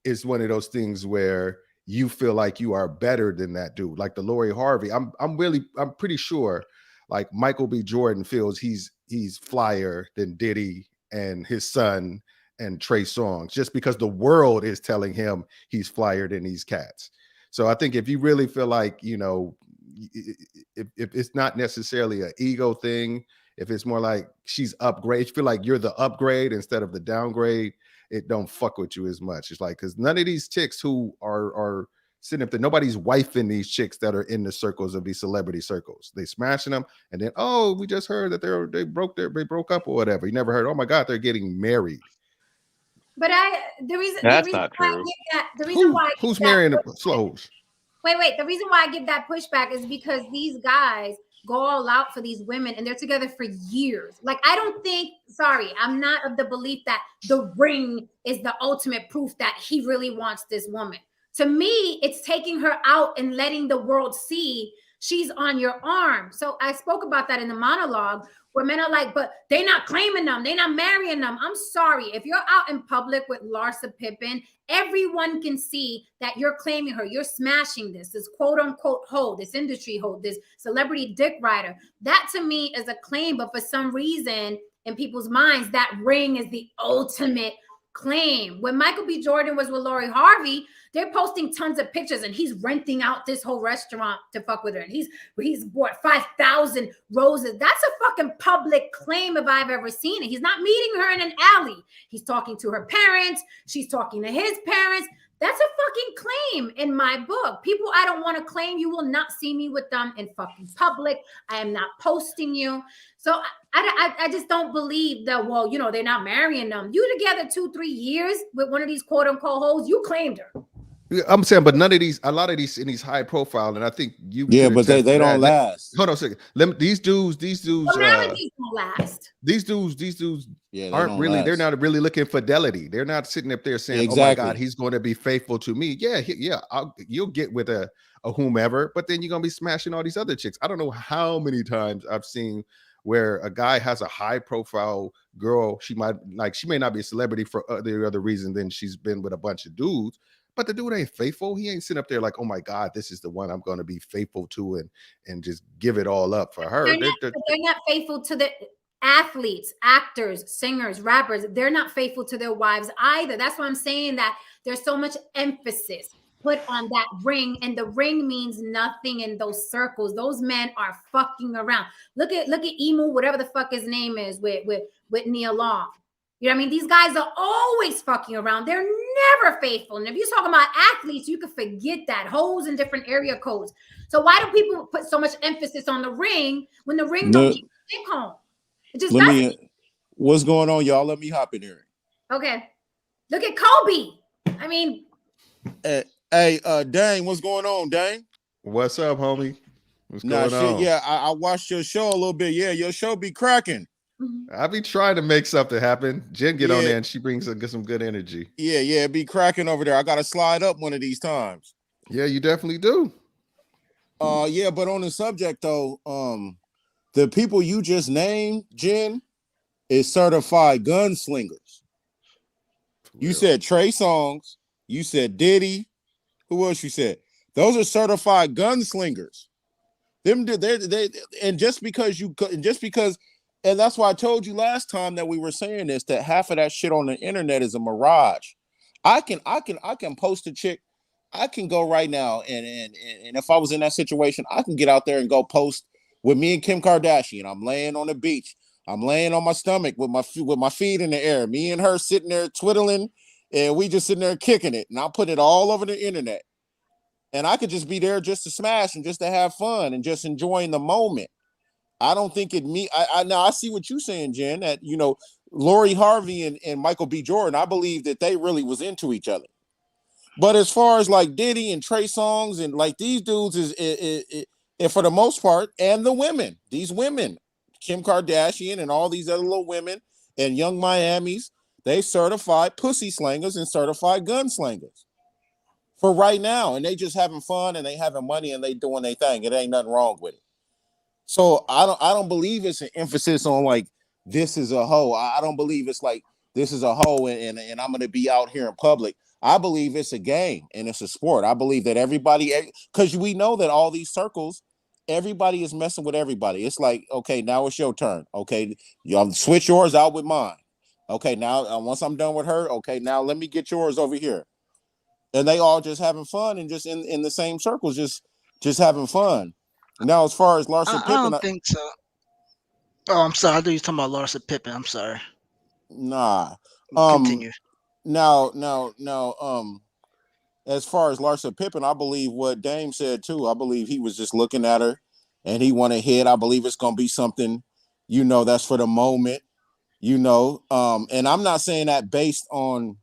it's one of those things where you feel like you are better than that dude. Like the Lori Harvey. I'm pretty sure like Michael B. Jordan feels he's flyer than Diddy and his son and Trey Songz, just because the world is telling him he's flyer than these cats. So I think if you really feel like, you know, if it's not necessarily an ego thing, if it's more like she's upgrade, you feel like you're the upgrade instead of the downgrade, it don't fuck with you as much. It's like, because none of these chicks who are sitting up there, nobody's wifing these chicks that are in the circles of these celebrity circles. They smashing them, and then we just heard that they broke up or whatever. You never heard, oh my God, they're getting married. But the reason not why true. Who's marrying the slows? Wait. The reason why I give that pushback is because these guys go all out for these women and they're together for years. Like, I don't think, I'm not of the belief that the ring is the ultimate proof that he really wants this woman. To me, it's taking her out and letting the world see she's on your arm. So I spoke about that in the monologue, where men are like, but they're not claiming them. They're not marrying them. I'm sorry. If you're out in public with Larsa Pippen, everyone can see that you're claiming her. You're smashing this quote unquote hoe, this industry hoe, this celebrity dick rider. That to me is a claim. But for some reason in people's minds, that ring is the ultimate claim. When Michael B. Jordan was with Lori Harvey, they're posting tons of pictures and he's renting out this whole restaurant to fuck with her. And he's bought 5,000 roses. That's a fucking public claim if I've ever seen it. He's not meeting her in an alley. He's talking to her parents. She's talking to his parents. That's a fucking claim in my book. People I don't want to claim, you will not see me with them in fucking public. I am not posting you. So I just don't believe that, well, you know, they're not marrying them. You together 2-3 years with one of these quote unquote hoes, you claimed her. I'm saying, but a lot of these in these high profile, and I think you. Yeah, but they don't last. Hold on a second. These dudes. Well, marriages don't last. These dudes aren't really. Last. They're not really looking fidelity. They're not sitting up there saying, exactly. "Oh my God, he's going to be faithful to me." Yeah. You'll get with a whomever, but then you're gonna be smashing all these other chicks. I don't know how many times I've seen where a guy has a high profile girl. She may not be a celebrity for other reason than she's been with a bunch of dudes. But the dude ain't faithful. He ain't sitting up there like, oh my God, this is the one I'm going to be faithful to and just give it all up for her. They're not faithful to the athletes, actors, singers, rappers. They're not faithful to their wives either. That's why I'm saying that there's so much emphasis put on that ring, and the ring means nothing in those circles. Those men are fucking around. Look at Emu, whatever the fuck his name is, with Nia Long. You know what I mean? These guys are always fucking around. They're never faithful. And if you're talking about athletes, you can forget that. Hoes in different area codes. So why do people put so much emphasis on the ring when the ring don't keep the dick home? It just doesn't. What's going on, y'all? Let me hop in here. Okay. Look at Kobe. I mean. Hey, Dane, what's going on, Dane? What's up, homie? What's going on? Yeah, I watched your show a little bit. Yeah, your show be cracking. I be trying to make something happen. Jen get on there and she brings some good energy. Yeah, it be cracking over there. I gotta slide up one of these times. Yeah, you definitely do. Yeah, but on the subject though, the people you just named, Jen, is certified gunslingers. You said Trey Songz, you said Diddy. Who else you said? Those are certified gunslingers. And just because and that's why I told you last time that we were saying this, that half of that shit on the internet is a mirage. I can post a chick. I can go right now and if I was in that situation, I can get out there and go post with me and Kim Kardashian. I'm laying on the beach. I'm laying on my stomach with my feet in the air. Me and her sitting there twiddling, and we just sitting there kicking it. And I'll put it all over the internet. And I could just be there just to smash and just to have fun and just enjoying the moment. I don't think now I see what you're saying, Jen, that, Lori Harvey and Michael B. Jordan, I believe that they really was into each other. But as far as like Diddy and Trey Songz and like these dudes and for the most part, and these women, Kim Kardashian and all these other little women and Young Miamis, they certified pussy slangers and certified gun slangers for right now. And they just having fun and they having money and they doing their thing. It ain't nothing wrong with it. So I don't believe it's an emphasis on like this is a hoe. I don't believe it's like this is a hoe and I'm gonna be out here in public. I believe it's a game and it's a sport. I believe that everybody, because we know that all these circles, everybody is messing with everybody. It's like, okay, now it's your turn. Okay, you switch yours out with mine. Okay, now once I'm done with her, okay, now let me get yours over here. And they all just having fun and just in the same circles, just having fun. Now, as far as Larsa Pippen, I don't think so. Oh, I'm sorry. I thought you were talking about Larsa Pippen. I'm sorry. nah. Continue. Now, as far as Larsa Pippen, I believe what Dame said too. I believe he was just looking at her and he wanted to hit. I believe it's gonna be something, that's for the moment, and I'm not saying that based on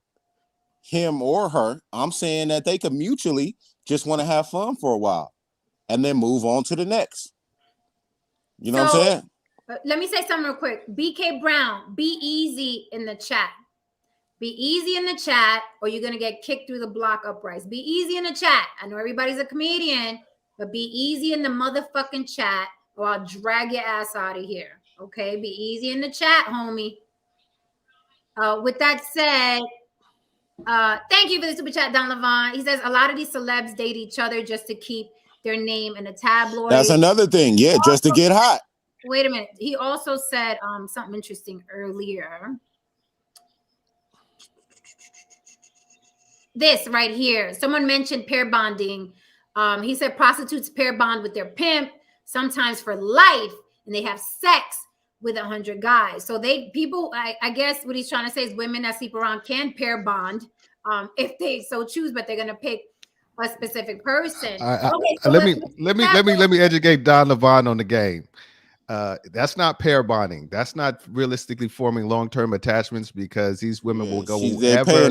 him or her. I'm saying that they could mutually just want to have fun for a while and then move on to the next. You know what I'm saying? Let me say something real quick. BK Brown, be easy in the chat. Be easy in the chat or you're going to get kicked through the block uprise. Be easy in the chat. I know everybody's a comedian, but be easy in the motherfucking chat or I'll drag your ass out of here. Okay? Be easy in the chat, homie. With that said, thank you for the super chat, Don Levon. He says a lot of these celebs date each other just to keep their name in the tabloid. That's another thing. Yeah, just to get hot. Wait a minute. He also said something interesting earlier. This right here. Someone mentioned pair bonding. He said prostitutes pair bond with their pimp, sometimes for life, and they have sex with 100 guys. So I guess what he's trying to say is women that sleep around can pair bond if they so choose, but they're gonna pick a specific person. Let me educate Don Levon on the game. That's not pair bonding. That's not realistically forming long-term attachments because these women will go wherever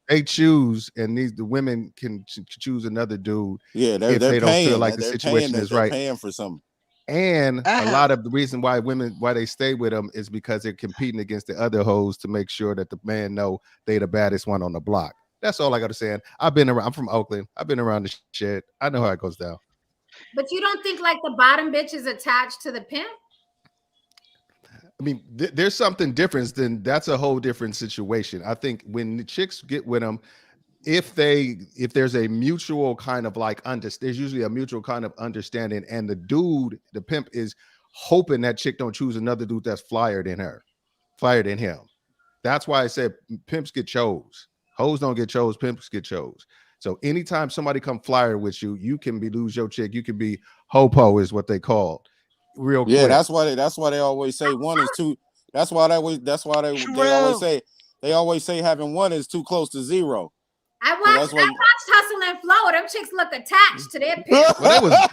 they choose, and the women can choose another dude. Yeah, if they don't feel like the situation is right. Paying for something. And a lot of the reason why they stay with them is because they're competing against the other hoes to make sure that the man know they the baddest one on the block. That's all I got to say. I'm from Oakland. I've been around the shit. I know how it goes down. But you don't think like the bottom bitch is attached to the pimp? I mean, there's something different. Then that's a whole different situation. I think when the chicks get with them, if there's a mutual kind of like there's usually a mutual kind of understanding, and the pimp is hoping that chick don't choose another dude that's flyer than him. That's why I said pimps get chose. Hoes don't get chose. Pimps get chose. So anytime somebody come flyer with you, you can lose your chick. You can be hopo is what they call real quick. Yeah, that's why they always say one is too. That's why they always say having one is too close to zero. I watched Hustle and Flow. Them chicks look attached to their pimp. Well,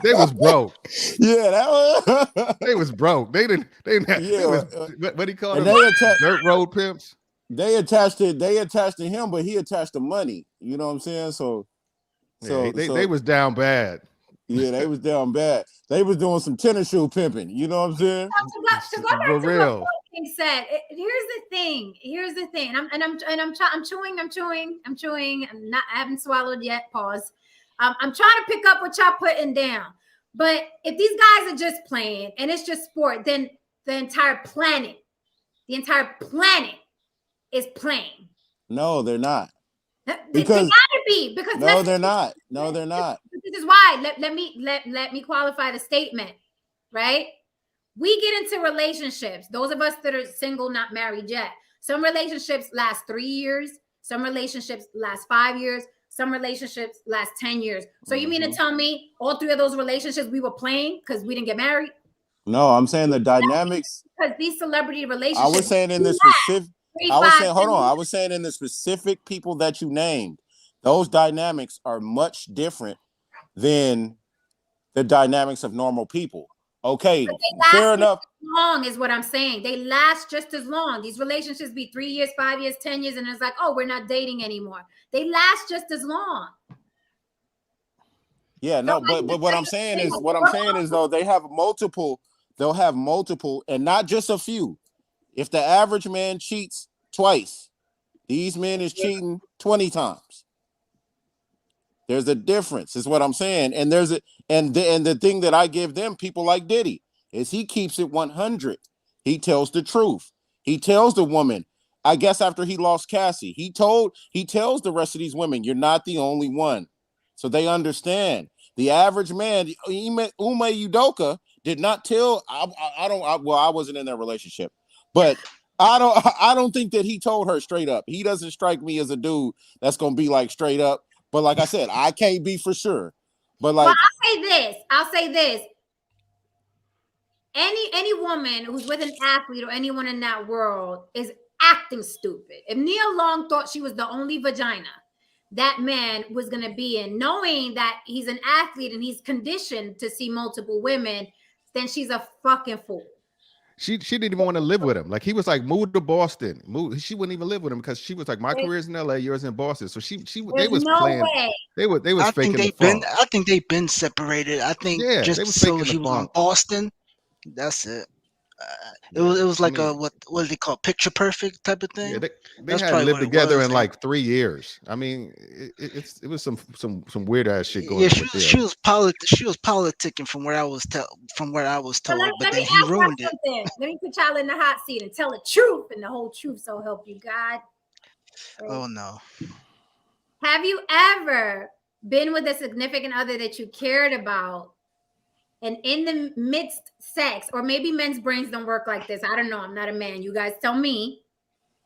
they was broke. Yeah, that was they was broke. They didn't have, yeah, what do you call them? Dirt road pimps. They attached to him, but he attached to money. You know what I'm saying? So they was down bad. Yeah, they was down bad. They was doing some tennis shoe pimping. You know what I'm saying? To go back to real. What King said. Here's the thing. I'm chewing. I haven't swallowed yet. Pause. I'm trying to pick up what y'all putting down. But if these guys are just playing and it's just sport, then the entire planet is playing. No, they're not. They gotta be because no, they're not. No, they're not. This is why. Let me qualify the statement, right? We get into relationships. Those of us that are single, not married yet. Some relationships last 3 years. Some relationships last 5 years. Some relationships last 10 years. So you mean to tell me all 3 of those relationships we were playing because we didn't get married? No, I'm saying the dynamics. Because these celebrity relationships. I was saying in the specific. I was saying in the specific people that you named, those dynamics are much different than the dynamics of normal people. Okay, fair enough. Long is what I'm saying. They last just as long. These relationships be 3 years, 5 years, 10 years, and it's like, oh, we're not dating anymore. They last just as long. Yeah, no, but what I'm saying is though they have multiple. They'll have multiple, and not just a few. If the average man cheats twice, these men is cheating 20 times. There's a difference, is what I'm saying. And there's the thing that I give them, people like Diddy, is he keeps it 100. He tells the truth. He tells the woman, I guess after he lost Cassie, he tells the rest of these women, you're not the only one. So they understand. The average man, Ume Udoka, did not tell. I wasn't in that relationship, but I don't think that he told her straight up. He doesn't strike me as a dude that's gonna be like straight up. But like I said, I can't be for sure. But like, well, I'll say this. Any woman who's with an athlete or anyone in that world is acting stupid. If Nia Long thought she was the only vagina that man was going to be in, knowing that he's an athlete and he's conditioned to see multiple women, then she's a fucking fool. She didn't even want to live with him. Like, he was like, move to Boston. She wouldn't even live with him because she was like, my career's in LA, yours in Boston. So they was playing. Way. They was faking the funk. I think they've been separated. I think just so he was on Boston. That's it. It was like a what do they call picture perfect type of thing? Yeah, they had lived together in like 3 years. I mean, it was some weird ass shit going on. Yeah, she was politicking from where I was told, but then he ruined it. Let me put y'all in the hot seat and tell the truth and the whole truth, so help you God. Right? Oh no. Have you ever been with a significant other that you cared about? And in the midst sex, or maybe men's brains don't work like this. I don't know. I'm not a man. You guys tell me.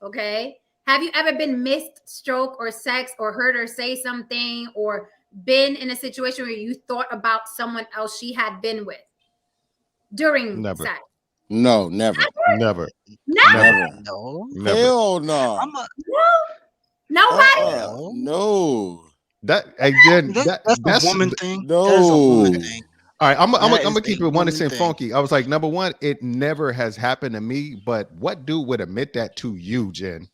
Okay. Have you ever been missed stroke or sex or heard her say something or been in a situation where you thought about someone else she had been with during sex? No, never. Never. No. Hell no. Nobody? No. That's a woman thing. No. That is a woman thing. All right, I'm gonna keep it 100% funky. I was like, number one, it never has happened to me, but what dude would admit that to you, Jen?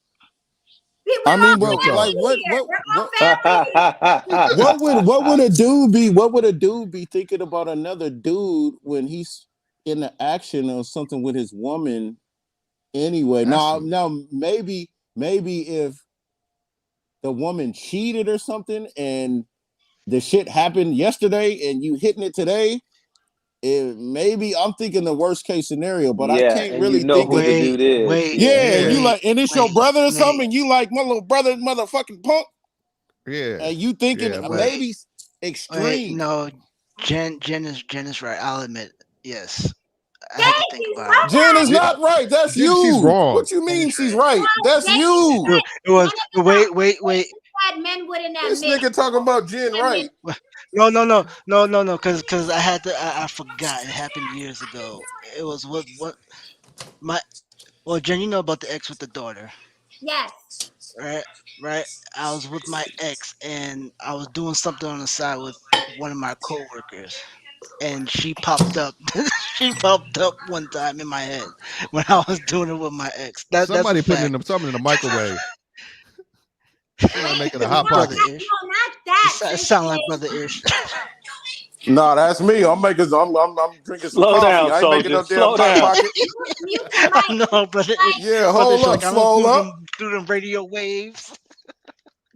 I mean, what would a dude be? What would a dude be thinking about another dude when he's in the action or something with his woman? Anyway, now maybe if the woman cheated or something and the shit happened yesterday and you hitting it today, maybe I'm thinking the worst case scenario, but I can't really think who the dude is. You like, and it's your brother or something, and you like my little brother, motherfucking punk. Yeah. And you thinking maybe extreme. No, Jen is right. I'll admit, yes. I had to think about it. Jen is not right. That's you. She's wrong. What you mean she's right? That's you. It was wait. Men wouldn't this nigga talking about Jen right. No. Because I had to. I forgot. It happened years ago. It was Jen, you know about the ex with the daughter. Yes. Right. I was with my ex, and I was doing something on the side with one of my coworkers, and she popped up. She popped up one time in my head when I was doing it with my ex. Somebody putting something in the microwave. Making a hot pocket. No, not that. It sound like Brother Ish. No, that's me. I'm drinking some slow coffee. Down, I ain't making no damn slow hot down. pocket. I know, Brother Ish. Yeah, hold up, slow up. Through them radio waves.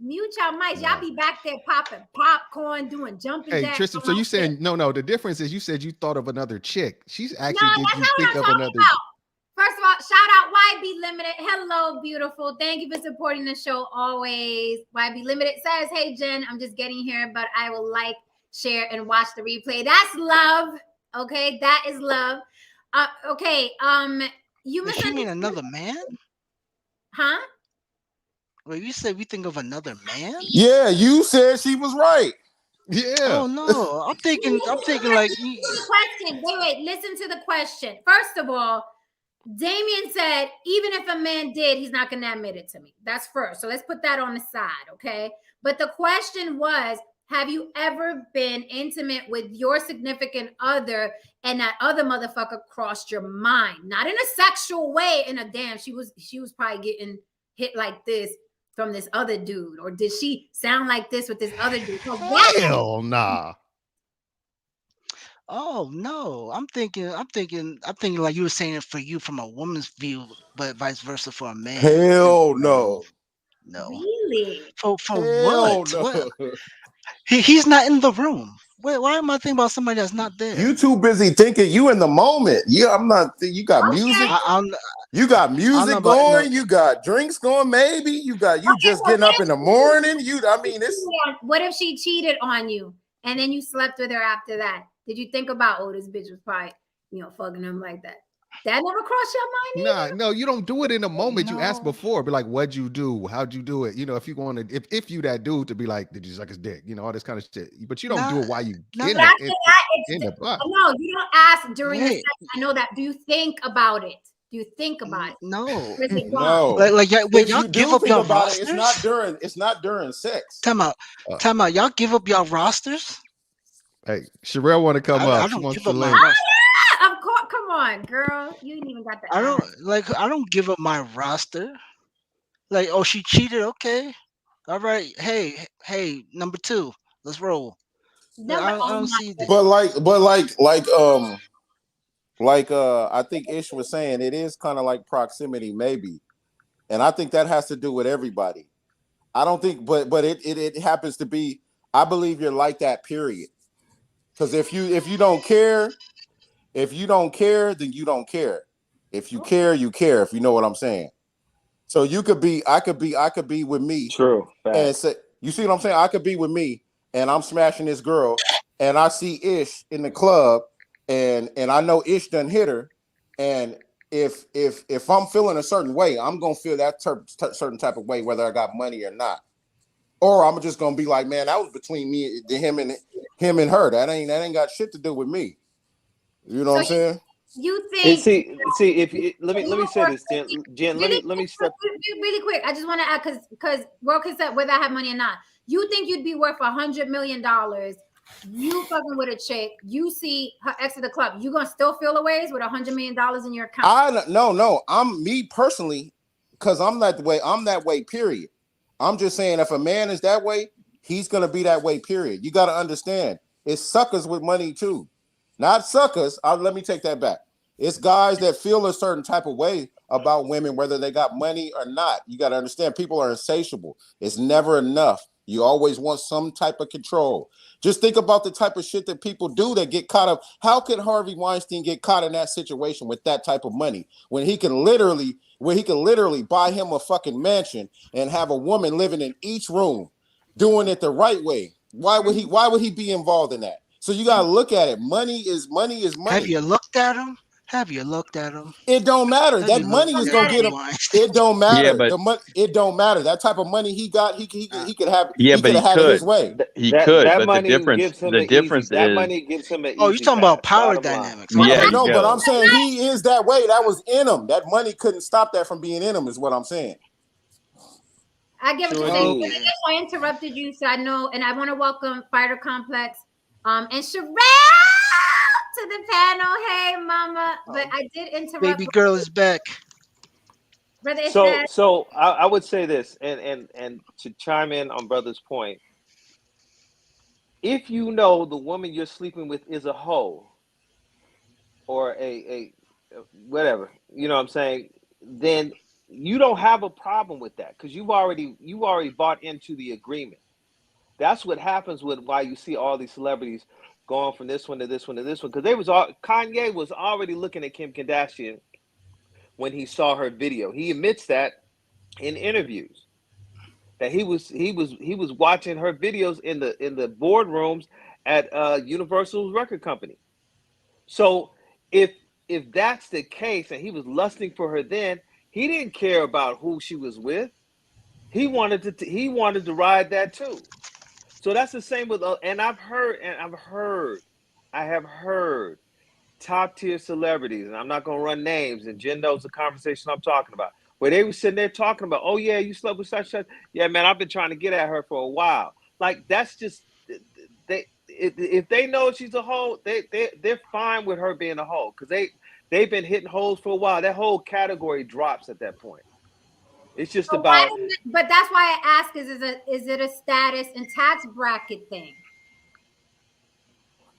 Mute your mics. Y'all be back there popping popcorn, doing jumping jacks. Hey, Tristan, so you saying no? The difference is you said you thought of another chick. She's actually did you think of another? First of all, shout out YB Limited. Hello, beautiful. Thank you for supporting the show always. YB Limited says, hey, Jen, I'm just getting here, but I will like share, and watch the replay. That's love. Okay, that is love. Okay. You Wait, she mean misunderstood, another man? huh? Wait, you said we think of another man? Yeah, you said she was right. Yeah. Oh no, I'm thinking like The question. Wait. Listen to the question. First of all, Damien said, even if a man did, he's not going to admit it to me. That's first. So let's put that on the side, okay? But the question was, have you ever been intimate with your significant other and that other motherfucker crossed your mind? Not in a sexual way, in a damn, she was probably getting hit like this from this other dude, or did she sound like this with this other dude? Hell nah. oh no, I'm thinking like you were saying it for you from a woman's view, but vice versa for a man. Hell no. No. Really? For Hell what? no. What? He's not in the room. Wait, why am I thinking about somebody that's not there? You too busy thinking you in the moment. Yeah, I'm not. You got music. I'm You got I don't know music about no. going. You got drinks going. Maybe you just getting up in the morning. It's What if she cheated on you and then you slept with her after that? Did you think about, oh, this bitch was probably, fucking him like that? That never crossed your mind either? No, you don't do it in a moment. You asked No. before, be like, what'd you do? How'd you do it? If you want to, if you that dude to be like, did you suck his dick? All this kind of shit. But you don't do Nah, it while you nah. in But after the that, in the butt. no, you don't ask during the Wait, sex. I know that. Do you think about it? Do you think about it? no. Or is it gone? no. Like wait, If y'all you give do up think your about it, it's rosters? not during sex. Time out. Uh, Time out. Y'all give up your rosters? hey, Sherelle want to come I up. She don't wants give the up my link. roster. Yeah, of course. Come on, girl. You ain't even got the I don't ass. I don't give up my roster. Like, oh, she cheated. Okay, all right. Hey, number two, let's roll. No, I oh don't my see the. But I think Ish was saying, it is kind of like proximity, maybe, and I think that has to do with everybody. I don't think, but it happens to be. I believe you're like that. Period. Because if you don't care, then you don't care. If you care, you care. If you know what I'm saying. So I could be with me. True. And Facts. say, you see what I'm saying? I could be with me and I'm smashing this girl and I see Ish in the club and I know Ish done hit her. And if I'm feeling a certain way, I'm gonna feel that certain type of way, whether I got money or not. Or I'm just gonna be like, man, that was between him and her. That ain't got shit to do with me. You know what I'm saying? You And think see, if you, let me say this, Jen. really, Let me step. really quick. I just want to add because World can say whether I have money or not. You think you'd be worth $100 million? You fucking with a chick, you see her ex at the club, you gonna still feel a ways with $100 million in your account? No. I'm me personally, because I'm that way. I'm that way. Period. I'm just saying, if a man is that way, he's gonna be that way. Period. You got to understand, it's suckers with money too, not suckers. Let me take that back. It's guys that feel a certain type of way about women, whether they got money or not. You got to understand, people are insatiable. It's never enough. You always want some type of control. Just think about the type of shit that people do that get caught up. How could Harvey Weinstein get caught in that situation with that type of money when he can literally buy him a fucking mansion and have a woman living in each room, doing it the right way? Why would he be involved in that? So you gotta look at it. Money is money. Have you looked at him? Have you looked at him? It don't matter. Have That you looked money is at gonna get Harvey him. Weinstein? It don't Yeah, matter. but The money. It don't matter. That type of money he got, he could have. yeah, He but could he have had it his could. way. He could, That but the money difference gives him an easy. That is money gives him an Oh, you easy talking about pass. power Bottom line. dynamics? yeah, I you know, but go. I'm saying he is that way. That was in him. That money couldn't stop that from being in him. Is what I'm saying. I get what Sure you're saying. do. Okay. I interrupted you, so I know, and I want to welcome Fighter Complex, and Sherelle to the panel. Hey, mama, but I did interrupt. Baby girl is back. Brother, it's So that. so I would say this, and to chime in on brother's point, if you know the woman you're sleeping with is a hoe or a whatever, you know what I'm saying, then you don't have a problem with that because you already bought into the agreement. That's what happens with why you see all these celebrities going from this one to this one to this one, because Kanye was already looking at Kim Kardashian when he saw her video. He admits that in interviews, that he was watching her videos in the boardrooms at Universal's record company. So if that's the case, and he was lusting for her, then he didn't care about who she was with. He wanted to ride that too. So that's the same with, and I have heard top tier celebrities, and I'm not gonna run names, and Jen knows the conversation I'm talking about, where they were sitting there talking about, oh yeah, you slept with such. Yeah, man, I've been trying to get at her for a while. Like that's just if they know she's a hoe, they're fine with her being a hoe because they've been hitting holes for a while. That whole category drops at that point. It's just So about. but that's why I ask: is it a status and tax bracket thing?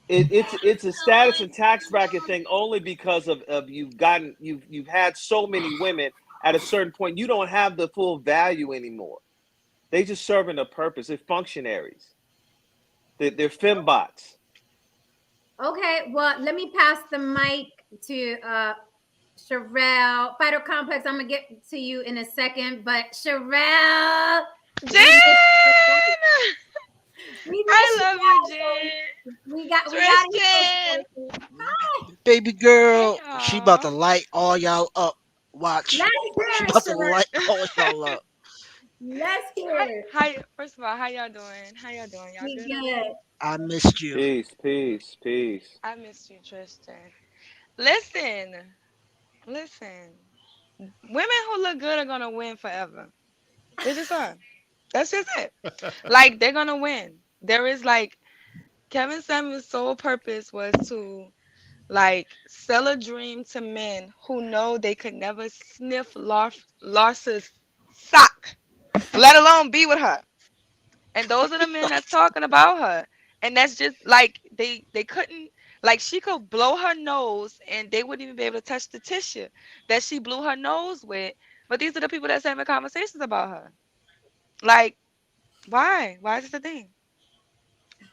It's a status and tax bracket thing only because of you've had so many women. At a certain point, you don't have the full value anymore. They just serving a purpose. They're functionaries. They're fembots. Okay, well, let me pass the mic to Sherelle. Fighter Complex, I'm gonna get to you in a second, but Sherelle, Jen! I love you, Jen. We got Tristan. Baby girl, Hey, she about to y'all. light all y'all up. Watch. Let's She hear it, about to Sherelle. light all y'all up. Let's hear it. First of all, how y'all doing? How y'all doing? Y'all We good over good. there? I missed you. Peace, peace, peace. I missed you, Tristan. Listen. Women who look good are gonna win forever. They just are. That's just it. Like they're gonna win. There is like Kevin Samuel's sole purpose was to like sell a dream to men who know they could never sniff Larsa's sock, let alone be with her. And those are the men that's talking about her. And that's just like they couldn't, like she could blow her nose and they wouldn't even be able to touch the tissue that she blew her nose with. But these are the people that's having conversations about her. Like, why? Why is this a thing?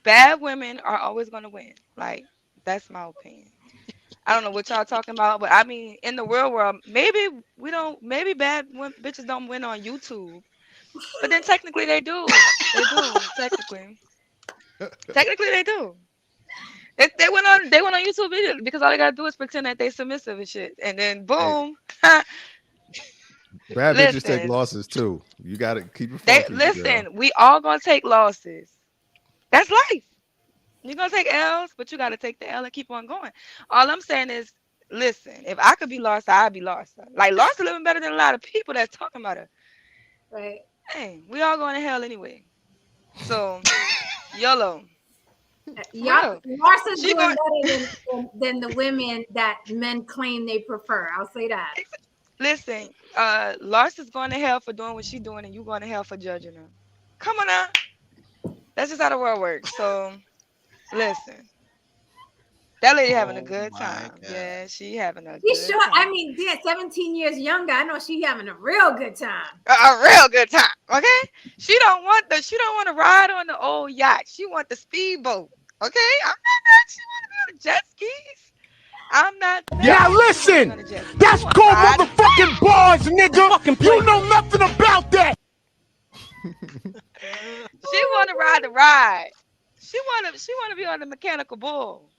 Bad women are always gonna win. Like, that's my opinion. I don't know what y'all talking about, but I mean, in the real world, maybe we don't. Maybe bitches don't win on YouTube, but then technically they do. They do technically. Technically they do. They went on YouTube video because all they gotta do is pretend that they submissive and shit, and then Hey, boom. bad bitches take Listen, losses too. You got to keep it funky, girl. we all gonna take losses. That's life. You're gonna take L's, but you gotta take the L and keep on going. All I'm saying is, listen, if I could be Larsa, I'd be Larsa. Like Larsa living better than a lot of people that's talking about her. Right. Hey, we all going to hell anyway. So YOLO. Y'all, Real. Larsa's She doing going better than the women that men claim they prefer. I'll say that. listen, Larsa's going to hell for doing what she's doing and you going to hell for judging her. Come on now. That's just how the world works. So listen. That lady having a Oh good my time. god. Yeah, she having a She good sure. I time. mean, yeah, 17 years younger. I know she having a real good time. A real good time. Okay? She don't want to ride on the old yacht. She want the speedboat. Okay? I'm not mad. She want to be on the jet skis. I'm not Now mad. She want to be on listen, the jet skis. She that's want to called ride. motherfucking bars, nigga. You know nothing about that. She want to ride the ride. She want to be on the mechanical bull.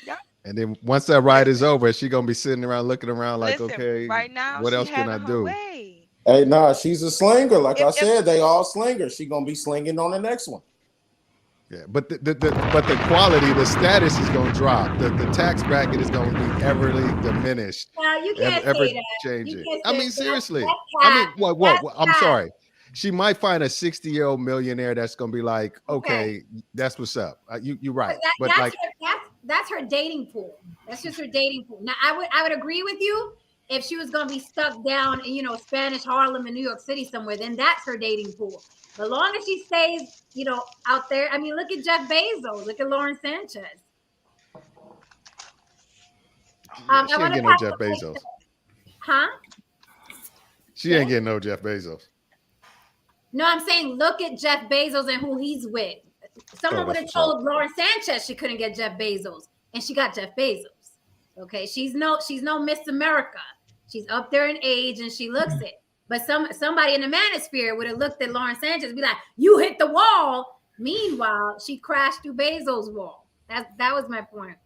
Yeah. And then once that ride is Listen. over, she gonna be sitting around looking around like, Listen. okay, Right now what she else can I having her do? way. Hey, nah, she's a slinger. Like I If said, they all slingers. She gonna be slinging on the next one. Yeah, but the quality, the status is gonna drop. The tax bracket is gonna be everly diminished, Now you can't ever say that. You changing. can't I say mean, seriously. that's I cap. mean, what? That's I'm cap. sorry. She might find a 60-year-old millionaire that's gonna be like, Okay. okay, that's what's up. You're right. That, But that's like, her, that's her dating pool. That's just her dating pool. Now I would agree with you if she was gonna be stuck down in Spanish Harlem in New York City somewhere. Then that's her dating pool. But long as she stays out there. I mean, look at Jeff Bezos. Look at Lauren Sanchez. yeah, I she ain't want to getting no pass Jeff the mic Bezos. huh? She ain't getting no Jeff Bezos. No, I'm saying look at Jeff Bezos and who he's with. Someone would That's have what's up. told Lauren Sanchez she couldn't get Jeff Bezos, and she got Jeff Bezos. Okay, she's no Miss America. She's up there in age and she looks it. But somebody in the manosphere would have looked at Lauren Sanchez and be like, "You hit the wall. Meanwhile, she crashed through Bezos' wall. That was my point.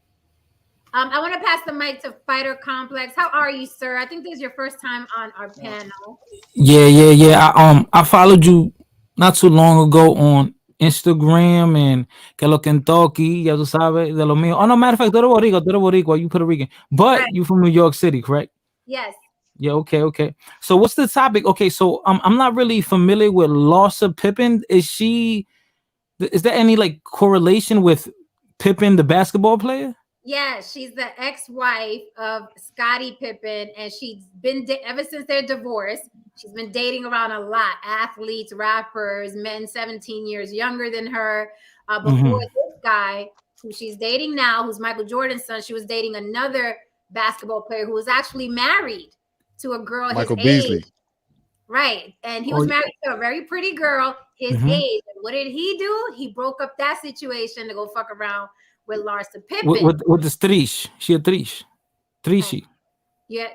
I want to pass the mic to Fighter Complex. How are you, sir? I think this is your first time on our panel. Yeah. I followed you not too long ago on Instagram and que lo Kentucky, ya tú sabes, de lo mío. Oh, no, matter of fact, tú eres Boricua, you Puerto Rican. But Right. you from New York City, correct? Yes. Yeah, okay. So what's the topic? Okay, so I'm not really familiar with Larsa Pippen. Is there any like correlation with Pippen, the basketball player? Yeah, she's the ex-wife of Scottie Pippen, and she's been ever since their divorce. She's been dating around a lot, athletes, rappers, men 17 years younger than her. Before this guy, who she's dating now, who's Michael Jordan's son, she was dating another basketball player who was actually married to a girl Michael his Beasley. age. Right, and he was married to a very pretty girl his age. And what did he do? He broke up that situation to go fuck around with Larsa Pippen. With the Trish. She a Trish. Trishy. Yeah,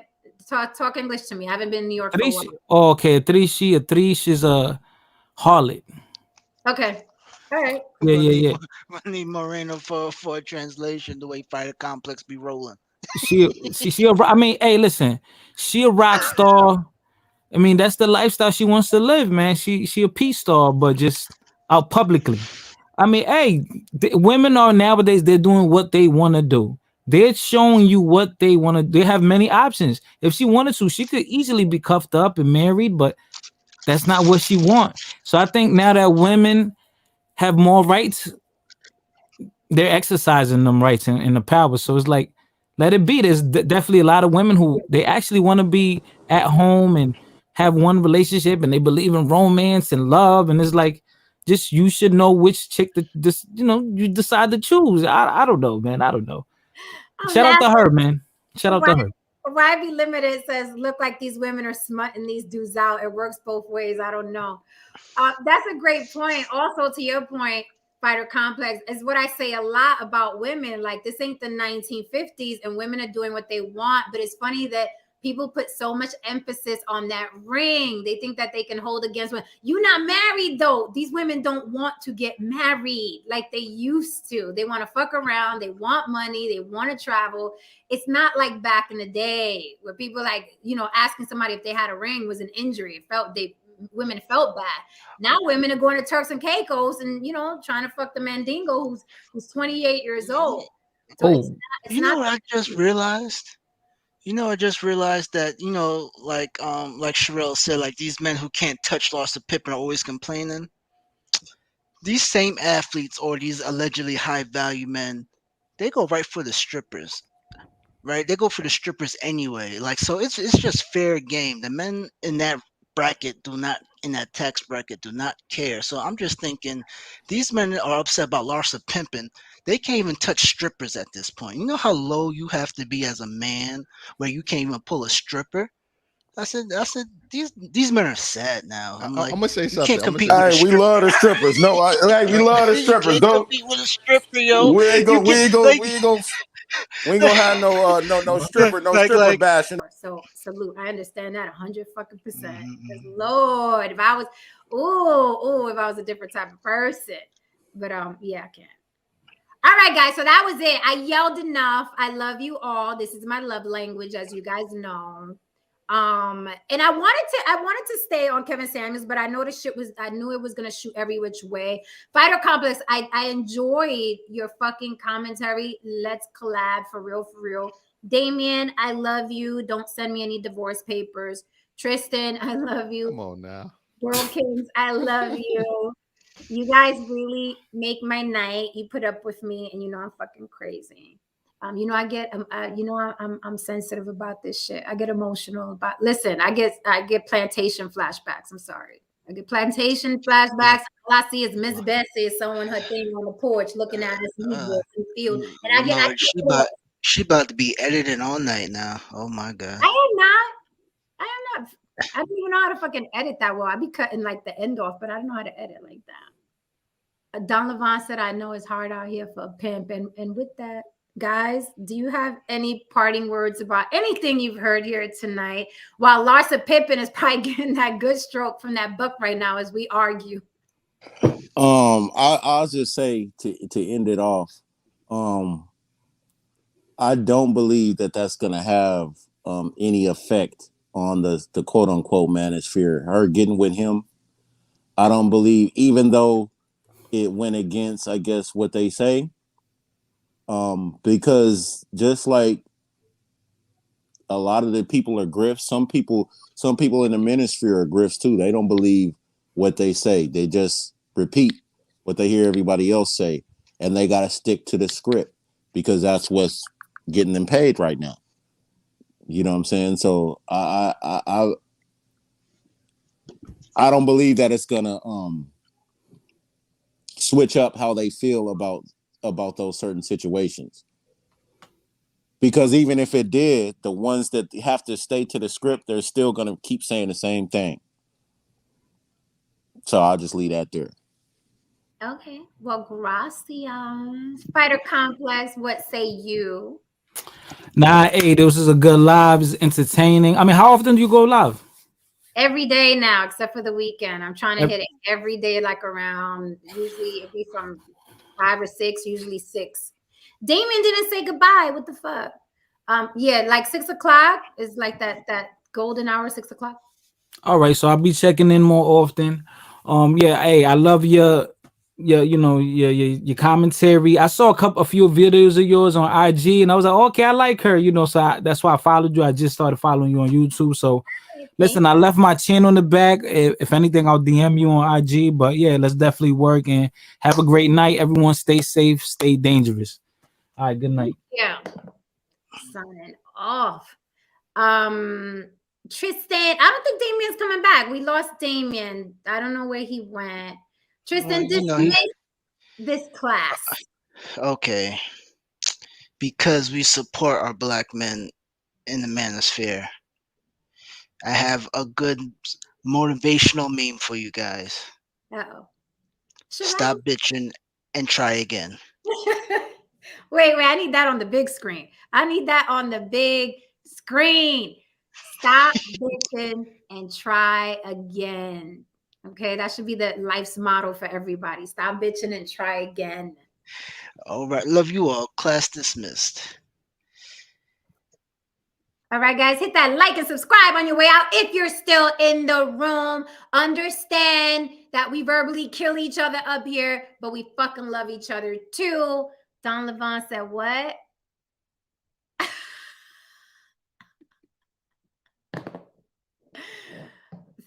talk English to me. I haven't been in New York for a Trish. while. Oh, okay, Trishy. A Trish is a harlot. Okay. All right. Yeah. I need Moreno for a translation. The way Fighter Complex be rolling. She I mean, hey, listen, she a rock star. I mean, that's the lifestyle she wants to live, man. She a peace star, but just out publicly. I mean, hey, women are nowadays, they're doing what they want to do. They're showing you what they want to. They have many options. If she wanted to, she could easily be cuffed up and married, but that's not what she want. So I think now that women have more rights, they're exercising them rights and the power. So it's like, let it be. There's definitely a lot of women who they actually want to be at home and have one relationship, and they believe in romance and love. And it's like, just you should know which chick that this you decide to choose. I don't know, man. I don't know. Shout out to her, man. Shout out to her. YB Limited says, look like these women are smutting these dudes out. It works both ways. I don't know. That's a great point. Also, to your point, Fighter Complex, is what I say a lot about women. Like, this ain't the 1950s and women are doing what they want. But it's funny that people put so much emphasis on that ring. They think that they can hold against women. You're not married, though. These women don't want to get married like they used to. They want to fuck around. They want money. They want to travel. It's not like back in the day where people like, asking somebody if they had a ring was an injury. Women felt bad. Now women are going to Turks and Caicos and trying to fuck the Mandingo who's 28 years old. So it's not what I just realized? I just realized that like Sherelle said, like these men who can't touch Larsa Pippen are always complaining. These same athletes or these allegedly high value men, they go right for the strippers. Right, they go for the strippers anyway. Like, so it's just fair game. The men in that tax bracket do not care. So I'm just thinking, these men are upset about Larsa Pippen. They can't even touch strippers at this point. You know how low you have to be as a man where you can't even pull a stripper. I said, these men are sad now. I'm like, I'm gonna say you something. can't compete with a Hey, we stripper. love the strippers. No, we love the You strippers. can't Don't compete with a stripper, yo. we ain't You gonna we can't ain't gonna like, we ain't gonna we ain't gonna have no stripper bashing. So salute. I understand that 100 fucking percent. Because Lord, if I was, if I was a different type of person. But yeah, I can't. All right, guys. So that was it. I yelled enough. I love you all. This is my love language, as you guys know. And I wanted to stay on Kevin Samuels, but I knew it was gonna shoot every which way. Fighter Complex, I enjoyed your fucking commentary. Let's collab for real. Damien, I love you. Don't send me any divorce papers. Tristan, I love you. Come on now. World Kings, I love you. You guys really make my night. You put up with me, and I'm fucking crazy. I get, I'm sensitive about this shit. I get emotional about. Listen, I get plantation flashbacks. I'm sorry. I get plantation flashbacks. All I see is Miss Bessie sewing her thing on the porch, looking at us in the field, and I get. she about to be editing all night now. Oh my god. I am not. I don't even know how to fucking edit that well. I be cutting like the end off, but I don't know how to edit like that. Don Levant said, I know it's hard out here for a pimp. And with that, guys, do you have any parting words about anything you've heard here tonight? While Larsa Pippen is probably getting that good stroke from that book right now as we argue. I'll just say to end it off. I don't believe that that's gonna have any effect on the quote unquote manosphere. Her getting with him, I don't believe, even though it went against, I guess, what they say. Because just like a lot of the people are grifts, some people in the manosphere are grifts too. They don't believe what they say. They just repeat what they hear everybody else say, and they got to stick to the script because that's what's getting them paid right now. You know what I'm saying? So I don't believe that it's gonna switch up how they feel about those certain situations. Because even if it did, the ones that have to stay to the script, they're still gonna keep saying the same thing. So I'll just leave that there. Okay. Well, gracias. Spider Complex, what say you? Nah, hey, this is a good live. It's entertaining. I mean, how often do you go live? Every day now, except for the weekend. I'm trying to Ev- hit it every day, like around, usually it'd be from 5 or 6, usually 6. Damien didn't say goodbye. What the fuck? Yeah, like 6 o'clock is like that golden hour, 6 o'clock. All right, so I'll be checking in more often. Yeah, hey, I love your commentary. I saw a few videos of yours on IG, and I was like, okay, I like her, so that's why I followed you. I just started following you on YouTube. So listen, I left my chin on the back. If anything, I'll DM you on IG. But yeah, let's definitely work and have a great night. Everyone stay safe, stay dangerous. All right, good night. Yeah. Signing off. Tristan, I don't think Damien's coming back. We lost Damien. I don't know where he went. Tristan, dismiss this class. Okay. Because we support our black men in the manosphere, I have a good motivational meme for you guys. Uh-oh. Stop bitching and try again. Wait, I need that on the big screen. I need that on the big screen. Stop bitching and try again. Okay, that should be the life's motto for everybody. Stop bitching and try again. All right, love you all. Class dismissed. All right, guys, hit that like and subscribe on your way out. If you're still in the room, understand that we verbally kill each other up here, but we fucking love each other too. Don Levon said what?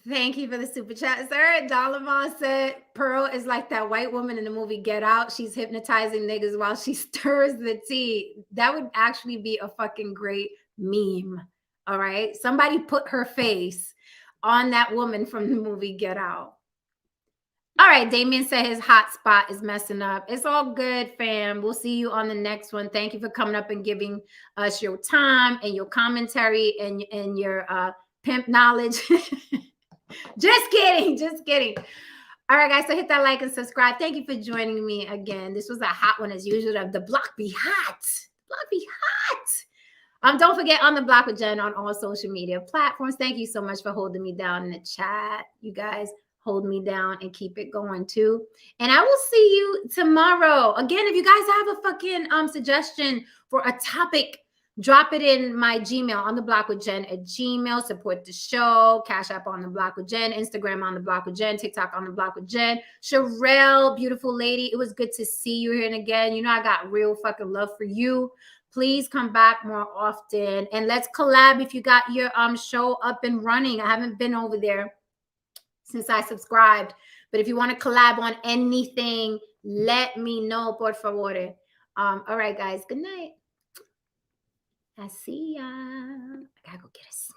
Thank you for the super chat, sir. Don Levon said Pearl is like that white woman in the movie Get Out. She's hypnotizing niggas while she stirs the tea. That would actually be a fucking great meme. All right. Somebody put her face on that woman from the movie Get Out. All right. Damien said his hotspot is messing up. It's all good, fam. We'll see you on the next one. Thank you for coming up and giving us your time and your commentary and your pimp knowledge. Just kidding. All right, guys. So hit that like and subscribe. Thank you for joining me again. This was a hot one as usual. The block be hot. Don't forget On the Block with Jen on all social media platforms. Thank you so much for holding me down in the chat. You guys hold me down and keep it going too. And I will see you tomorrow. Again, if you guys have a fucking suggestion for a topic, drop it in my Gmail, On the Block with Jen at Gmail. Support the show. Cash App On the Block with Jen. Instagram On the Block with Jen. TikTok On the Block with Jen. Sherelle, beautiful lady. It was good to see you here and again. You know I got real fucking love for you. Please come back more often. And let's collab if you got your show up and running. I haven't been over there since I subscribed. But if you want to collab on anything, let me know, por favor. All right, guys. Good night. I see ya. I gotta go get us.